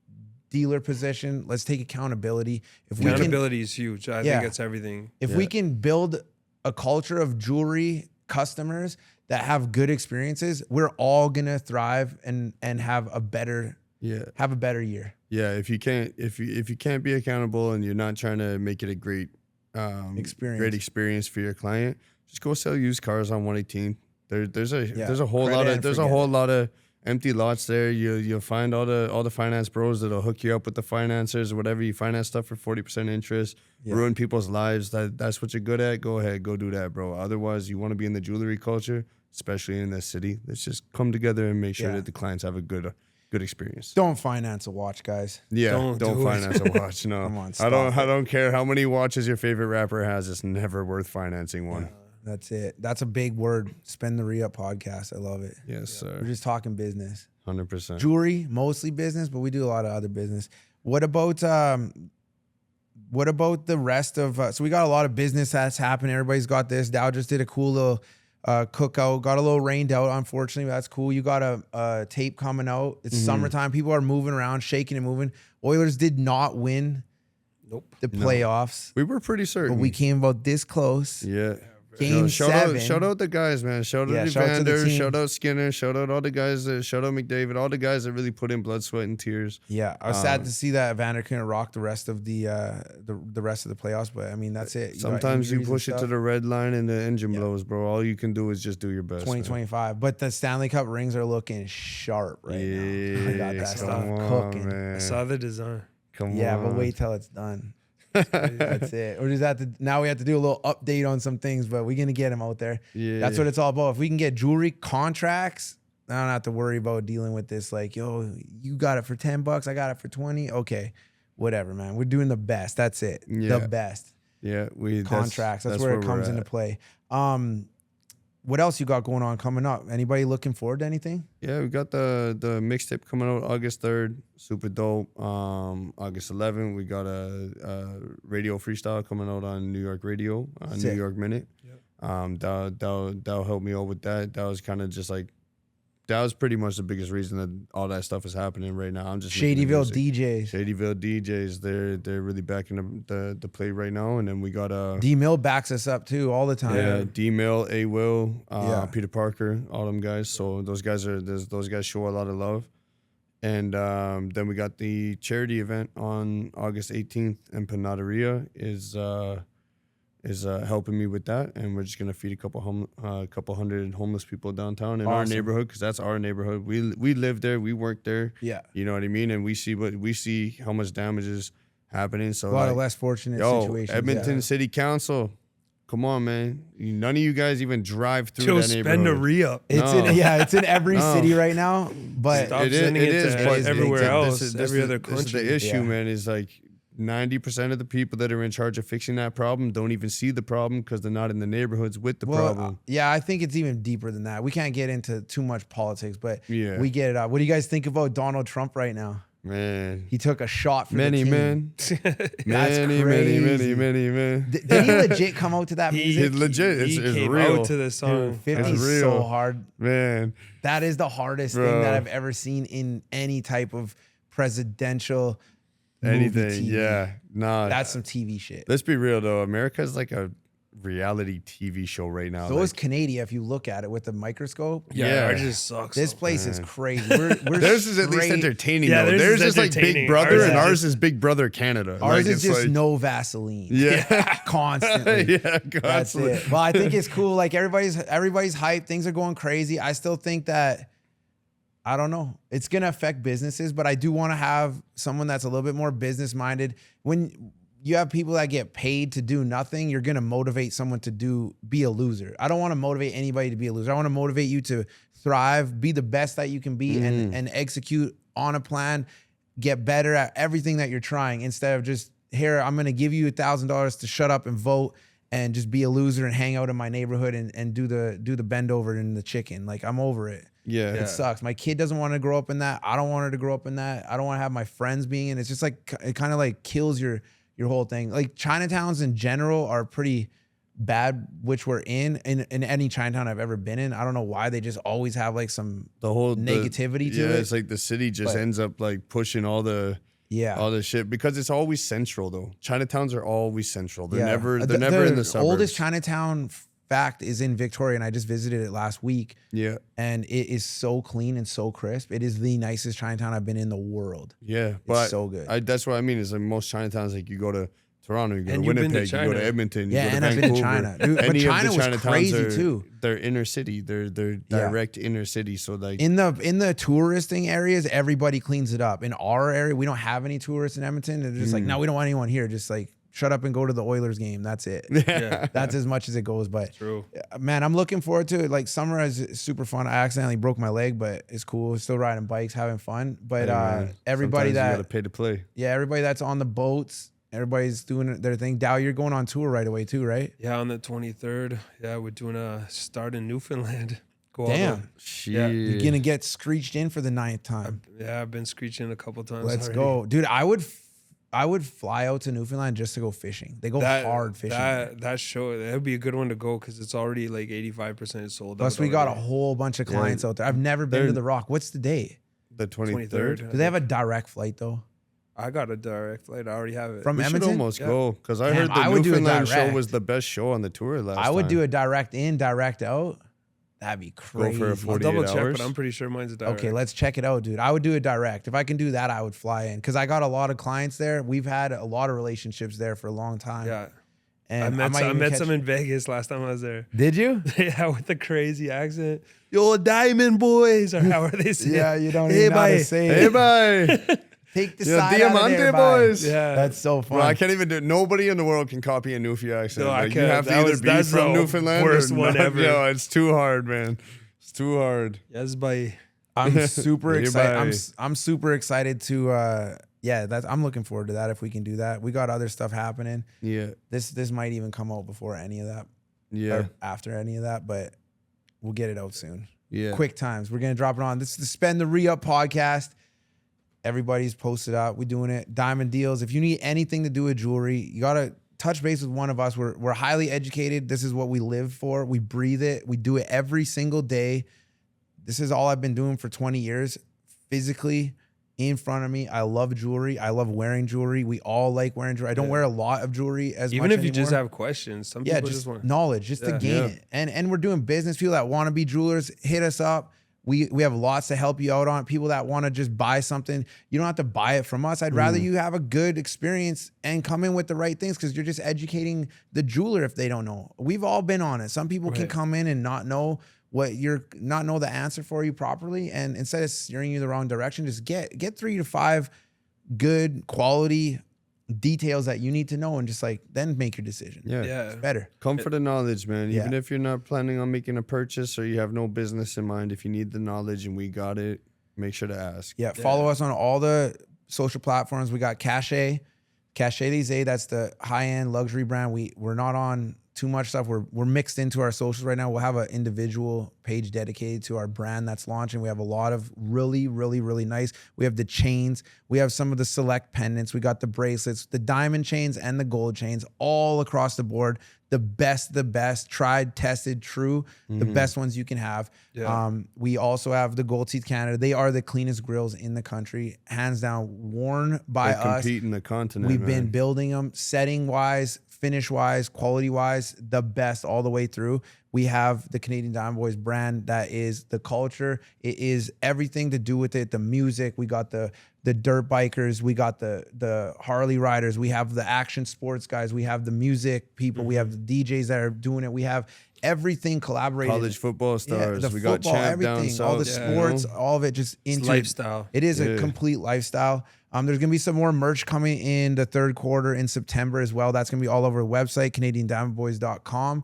Speaker 2: dealer position, let's take accountability.
Speaker 1: Accountability is huge. I think it's everything.
Speaker 2: If we can build a culture of jewelry customers that have good experiences, we're all gonna thrive and have a better year.
Speaker 3: Yeah, if you can't be accountable and you're not trying to make it a great experience for your client, just go sell used cars on 118. There's a whole lot of empty lots there. You'll find all the finance bros that'll hook you up with the financers or whatever. You finance stuff for 40% interest, ruin people's lives. That's what you're good at. Go ahead, go do that, bro. Otherwise, you want to be in the jewelry culture, especially in this city. Let's just come together and make sure that the clients have a good experience.
Speaker 2: Don't finance a watch, guys.
Speaker 3: Yeah, don't finance a watch. No, come on, I don't care how many watches your favorite rapper has. It's never worth financing one.
Speaker 2: That's it. That's a big word. Spend the Reup Podcast. I love it.
Speaker 3: Yes, sir.
Speaker 2: We're just talking business.
Speaker 3: 100%.
Speaker 2: Jewelry, mostly business, but we do a lot of other business. What about What about the rest of? So we got a lot of business that's happening. Everybody's got this. Dow just did a cool little cookout. Got a little rained out, unfortunately. But that's cool. You got a tape coming out. It's summertime. People are moving around, shaking and moving. Oilers did not win.
Speaker 1: Nope.
Speaker 2: The playoffs.
Speaker 3: We were pretty certain.
Speaker 2: But we came about this close.
Speaker 3: Yeah.
Speaker 2: Game
Speaker 3: shout
Speaker 2: 7.
Speaker 3: Shout out the guys, man. Shout out
Speaker 2: shout out to the
Speaker 3: Evander.
Speaker 2: team.
Speaker 3: Shout out Skinner. Shout out all the guys. Shout out McDavid. All the guys that really put in blood, sweat, and tears.
Speaker 2: Yeah, I was sad to see that Evander couldn't rock the rest of the rest of the playoffs. But I mean, that's it.
Speaker 3: Sometimes you push it to the red line and the engine blows, bro. All you can do is just do your best.
Speaker 2: 2025. But the Stanley Cup rings are looking sharp right now. I got that stuff cooking.
Speaker 3: Man.
Speaker 1: I saw the design.
Speaker 3: Come on.
Speaker 2: Yeah, but wait till it's done. That's it. Or just have to. Now we have to do a little update on some things, but we're gonna get him out there.
Speaker 3: Yeah.
Speaker 2: That's what it's all about. If we can get jewelry contracts, I don't have to worry about dealing with this. Like, yo, you got it for $10, I got it for 20. Okay, whatever, man. We're doing the best. That's it.
Speaker 3: Yeah.
Speaker 2: The best
Speaker 3: Yeah,
Speaker 2: contracts. That's where it comes into play. What else you got going on coming up? Anybody looking forward to anything?
Speaker 3: Yeah, we got the mixtape coming out August 3rd. Super dope. August 11th, we got a radio freestyle coming out on New York Radio, New York Minute. Yep. Dow helped me out with that. That was kind of just like, that was pretty much the biggest reason that all that stuff is happening right now. I'm just
Speaker 2: Shadyville DJs.
Speaker 3: Shadyville DJs, they're really backing the play right now. And then we got
Speaker 2: D Mill backs us up too all the time.
Speaker 3: Yeah, D Mill, A Will, Peter Parker, all them guys. So those guys show a lot of love. And then we got the charity event on August 18th, and Panaderia is helping me with that, and we're just gonna feed a couple hundred homeless people downtown in our neighborhood, because that's our neighborhood. We live there, we work there. Yeah, you know what I mean, and we see how much damage is happening. So
Speaker 2: a lot of less fortunate situations.
Speaker 3: Edmonton City Council, come on, man! None of you guys even drive through that neighborhood.
Speaker 1: Spend a Reup.
Speaker 2: It's in every city right now, but
Speaker 1: it is everywhere else. Every other country.
Speaker 3: This is the issue, man. Is like 90% of the people that are in charge of fixing that problem don't even see the problem because they're not in the neighborhoods with the problem.
Speaker 2: Yeah, I think it's even deeper than that. We can't get into too much politics, but we get it out. What do you guys think about Donald Trump right now?
Speaker 3: Man,
Speaker 2: he took a shot for
Speaker 3: many
Speaker 2: the team.
Speaker 3: Man. many.
Speaker 2: Did he legit come out to that music?
Speaker 3: It's
Speaker 1: came
Speaker 3: real.
Speaker 1: out to the song.
Speaker 2: 50's so hard,
Speaker 3: man.
Speaker 2: That is the hardest thing that I've ever seen in any type of presidential.
Speaker 3: Anything, yeah. Nah.
Speaker 2: That's some TV shit.
Speaker 3: Let's be real though. America's like a reality TV show right now.
Speaker 2: So is Canada if you look at it with the microscope.
Speaker 1: Yeah, ours just sucks.
Speaker 2: This place is crazy. We're
Speaker 3: theirs is at least entertaining though.
Speaker 1: Theirs
Speaker 3: is like Big Brother, and ours is Big Brother Canada.
Speaker 2: Ours is just no Vaseline.
Speaker 3: Yeah.
Speaker 2: Constantly.
Speaker 3: Constantly.
Speaker 2: That's it. Well, I think it's cool. Like everybody's hyped. Things are going crazy. I still think that, I don't know, it's going to affect businesses, but I do want to have someone that's a little bit more business minded. When you have people that get paid to do nothing, you're going to motivate someone to be a loser. I don't want to motivate anybody to be a loser. I want to motivate you to thrive, be the best that you can be, and execute on a plan, get better at everything that you're trying, instead of just, here, I'm going to give you $1,000 to shut up and vote and just be a loser and hang out in my neighborhood and do the bend over in the chicken. Like, I'm over it.
Speaker 3: Yeah.
Speaker 2: It sucks. My kid doesn't want to grow up in that. I don't want her to grow up in that. I don't want to have my friends being in. It's just like, it kind of like kills your whole thing. Like, Chinatowns in general are pretty bad, which we're in any Chinatown I've ever been in. I don't know why they just always have like some negativity to it.
Speaker 3: Yeah, it's like the city just ends up like pushing all the shit, because it's always central though. Chinatowns are always central. They're never in the suburbs.
Speaker 2: Oldest Chinatown fact is in Victoria, and I just visited it last week. Yeah. And it is so clean and so crisp. It is the nicest Chinatown I've been in the world.
Speaker 3: Yeah.
Speaker 2: It's so good.
Speaker 3: That's what I mean, is like most Chinatowns, like you go to Toronto, you go to Winnipeg, you go to Edmonton, you go to
Speaker 2: and
Speaker 3: Vancouver.
Speaker 2: I've been to China. Dude, but China was crazy too.
Speaker 3: They're inner city. They're direct inner city. So like
Speaker 2: in the touristing areas, everybody cleans it up. In our area, we don't have any tourists in Edmonton. They're just like, no, we don't want anyone here. Just like, shut up and go to the Oilers game. That's it. Yeah. That's as much as it goes. But true. Man, I'm looking forward to it. Like, summer is super fun. I accidentally broke my leg, but it's cool. Still riding bikes, having fun. But everybody
Speaker 3: sometimes you gotta pay to play.
Speaker 2: Yeah, everybody that's on the boats, everybody's doing their thing. Dow, you're going on tour right away too, right?
Speaker 1: Yeah, on the 23rd. Yeah, we're doing a start in Newfoundland.
Speaker 2: Damn. Yeah. You're gonna get screeched in for the 9th time.
Speaker 1: I've been screeching a couple times.
Speaker 2: Let's go, dude. I I would fly out to Newfoundland just to go fishing. They go hard fishing.
Speaker 1: That show, that would be a good one to go because it's already like 85% sold.
Speaker 2: Plus, we got a whole bunch of clients out there. I've never been to the Rock. What's the date?
Speaker 3: The 23rd.
Speaker 2: Do they have a direct flight though?
Speaker 1: I got a direct flight. I already have it.
Speaker 2: From
Speaker 3: We should
Speaker 2: Edmonton?
Speaker 3: almost go because I heard
Speaker 2: I
Speaker 3: the
Speaker 2: would do a
Speaker 3: Newfoundland show
Speaker 2: direct.
Speaker 3: was the best show on the tour last time.
Speaker 2: I would do a direct in, direct out. That'd be crazy.
Speaker 3: Go for a
Speaker 1: I'll
Speaker 3: 48
Speaker 1: double check,
Speaker 3: hours.
Speaker 1: but I'm pretty sure mine's a direct.
Speaker 2: Okay, let's check it out, dude. I would do a direct. If I can do that, I would fly in because I got a lot of clients there. We've had a lot of relationships there for a long time.
Speaker 1: Yeah.
Speaker 2: And
Speaker 1: I
Speaker 2: might even
Speaker 1: met
Speaker 2: catch-
Speaker 1: some in Vegas last time I was there.
Speaker 2: Did you?
Speaker 1: Yeah, with the crazy accent. Yo, Diamond Boys, or how are they saying?
Speaker 2: Yeah, you don't
Speaker 1: Hey,
Speaker 2: even know how to
Speaker 1: bye.
Speaker 2: say
Speaker 3: Hey,
Speaker 2: it.
Speaker 3: bye.
Speaker 2: Take the
Speaker 3: Yo,
Speaker 2: side out of
Speaker 3: Diamante
Speaker 2: there, bye.
Speaker 3: boys.
Speaker 1: Yeah.
Speaker 2: That's so fun.
Speaker 3: Bro, I can't even do it. Nobody in the world can copy a Newfie accent.
Speaker 1: No, I
Speaker 3: Like, you
Speaker 1: can't.
Speaker 3: have to
Speaker 1: That
Speaker 3: either
Speaker 1: was-
Speaker 3: be
Speaker 1: that's
Speaker 3: from
Speaker 1: the
Speaker 3: Newfoundland
Speaker 1: worst
Speaker 3: or
Speaker 1: one
Speaker 3: not.
Speaker 1: ever.
Speaker 3: Yo, it's too hard, man. It's too hard.
Speaker 1: Yes, bye.
Speaker 2: I'm super
Speaker 3: Hey,
Speaker 2: excited.
Speaker 3: bye.
Speaker 2: I'm super excited to I'm looking forward to that if we can do that. We got other stuff happening.
Speaker 3: Yeah.
Speaker 2: This might even come out before any of that.
Speaker 3: Yeah.
Speaker 2: Or after any of that, but we'll get it out soon.
Speaker 3: Yeah.
Speaker 2: Quick times. We're gonna drop it on. This is the Spend the Reup podcast. Everybody's posted up. We're doing it. Diamond deals. If you need anything to do with jewelry, you gotta touch base with one of us. We're highly educated. This is what we live for. We breathe it. We do it every single day. This is all I've been doing for 20 years. Physically in front of me. I love jewelry. I love wearing jewelry. We all like wearing jewelry. I don't wear a lot of jewelry as
Speaker 1: Even
Speaker 2: much
Speaker 1: if you just
Speaker 2: anymore.
Speaker 1: have questions, some
Speaker 2: Yeah,
Speaker 1: people
Speaker 2: just
Speaker 1: just want.
Speaker 2: knowledge, just to
Speaker 1: Yeah.
Speaker 2: gain it. And we're doing business. People that want to be jewelers, hit us up. We have lots to help you out on. People that want to just buy something, you don't have to buy it from us. I'd rather you have a good experience and come in with the right things because you're just educating the jeweler if they don't know. We've all been on it. Some people can
Speaker 1: Right.
Speaker 2: come in and not know not know the answer for you properly. And instead of steering you the wrong direction, just get 3 to 5 good quality details that you need to know and just like then make your decision.
Speaker 3: Yeah.
Speaker 1: Yeah.
Speaker 2: It's better.
Speaker 3: Comfort and knowledge, man.
Speaker 2: Yeah.
Speaker 3: Even if you're not planning on making a purchase or you have no business in mind, if you need the knowledge and we got it, make sure to ask.
Speaker 2: Yeah, follow us on all the social platforms. We got Cache These A. That's the high-end luxury brand. We're not on too much stuff. We're mixed into our socials right now. We'll have an individual page dedicated to our brand that's launching. We have a lot of really, really, really nice. We have the chains. We have some of the select pendants. We got the bracelets, the diamond chains and the gold chains all across the board. The best, tried, tested, true, the best ones you can have.
Speaker 1: Yeah.
Speaker 2: We also have the Gold Teeth Canada. They are the cleanest grills in the country, hands down, worn by
Speaker 3: They
Speaker 2: us.
Speaker 3: compete in the continent.
Speaker 2: We've been
Speaker 3: man.
Speaker 2: building them setting wise, finish wise, quality wise, the best all the way through. We have the Canadian Diamond Boys brand that is the culture. It is everything to do with it. The music. We got the dirt bikers. We got the Harley riders. We have the action sports guys. We have the music people. We have the DJs that are doing it. We have everything collaborated.
Speaker 3: College football stars.
Speaker 2: the
Speaker 3: We got
Speaker 2: football,
Speaker 3: Champ down
Speaker 2: everything,
Speaker 3: south.
Speaker 2: all the
Speaker 1: Yeah.
Speaker 2: sports, all of it just
Speaker 1: It's
Speaker 2: into
Speaker 1: lifestyle.
Speaker 2: It is a
Speaker 3: Yeah.
Speaker 2: complete lifestyle. There's gonna be some more merch coming in the third quarter in September as well. That's gonna be all over the website, CanadianDiamondBoys.com.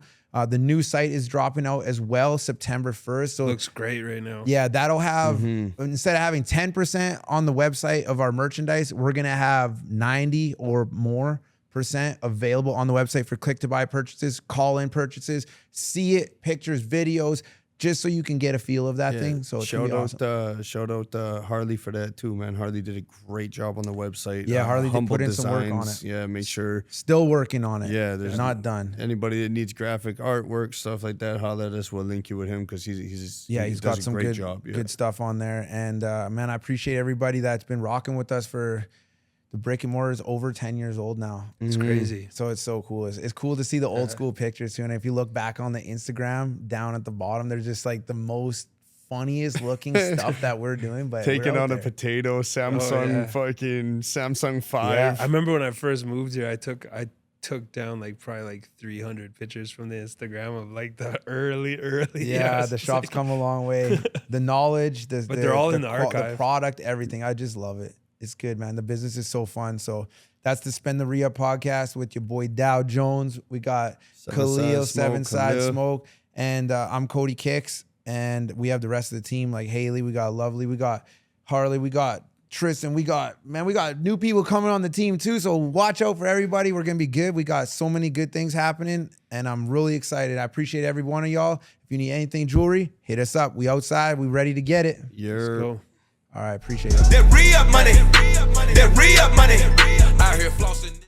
Speaker 2: The new site is dropping out as well, September 1st. So
Speaker 1: Looks great right now.
Speaker 2: yeah, that'll have instead of having 10% on the website of our merchandise, we're gonna have 90 or more % available on the website for click to buy purchases, call in purchases, see it, pictures, videos, just so you can get a feel of that thing. So it's gonna be awesome.
Speaker 3: Shout out Harley for that too, man. Harley did a great job on the website.
Speaker 2: Yeah, Harley did
Speaker 3: Humble
Speaker 2: put in some work on
Speaker 3: Designs.
Speaker 2: it.
Speaker 3: Yeah, make sure
Speaker 2: Still working on it.
Speaker 3: Yeah, there's
Speaker 2: not done.
Speaker 3: anybody that needs graphic artwork, stuff like that, holler at us. We'll link you with him because he
Speaker 2: He's
Speaker 3: does
Speaker 2: got
Speaker 3: a
Speaker 2: some
Speaker 3: great
Speaker 2: good
Speaker 3: job. Yeah.
Speaker 2: good stuff on there. And man, I appreciate everybody that's been rocking with us for the brick and mortar is over 10 years old now.
Speaker 1: It's crazy.
Speaker 2: So it's so cool. It's cool to see the old school pictures too. And if you look back on the Instagram down at the bottom, there's just like the most funniest looking stuff that we're doing. But
Speaker 3: Taking
Speaker 2: we're out
Speaker 3: on a
Speaker 2: there.
Speaker 3: potato, Samsung
Speaker 1: yeah.
Speaker 3: fucking Samsung 5.
Speaker 2: Yeah.
Speaker 1: I remember when I first moved here, I took down like probably like 300 pictures from the Instagram of like the early.
Speaker 2: Yeah, the shop's come a long way. The knowledge,
Speaker 1: But they're all in the archive.
Speaker 2: The product, everything. I just love it. It's good, man. The business is so fun. So that's the Spend the Reup podcast with your boy Dow Jones. We got Khalil, Seven Side Smoke, and I'm Cody Kiks. And we have the rest of the team like Haley. We got Lovely. We got Harley. We got Tristan. We got new people coming on the team too. So watch out for everybody. We're gonna be good. We got so many good things happening, and I'm really excited. I appreciate every one of y'all. If you need anything jewelry, hit us up. We outside. We ready to get it.
Speaker 3: You're
Speaker 1: Go.
Speaker 2: All right, appreciate it.
Speaker 4: That re-up money. That re-up money. Out here flossing.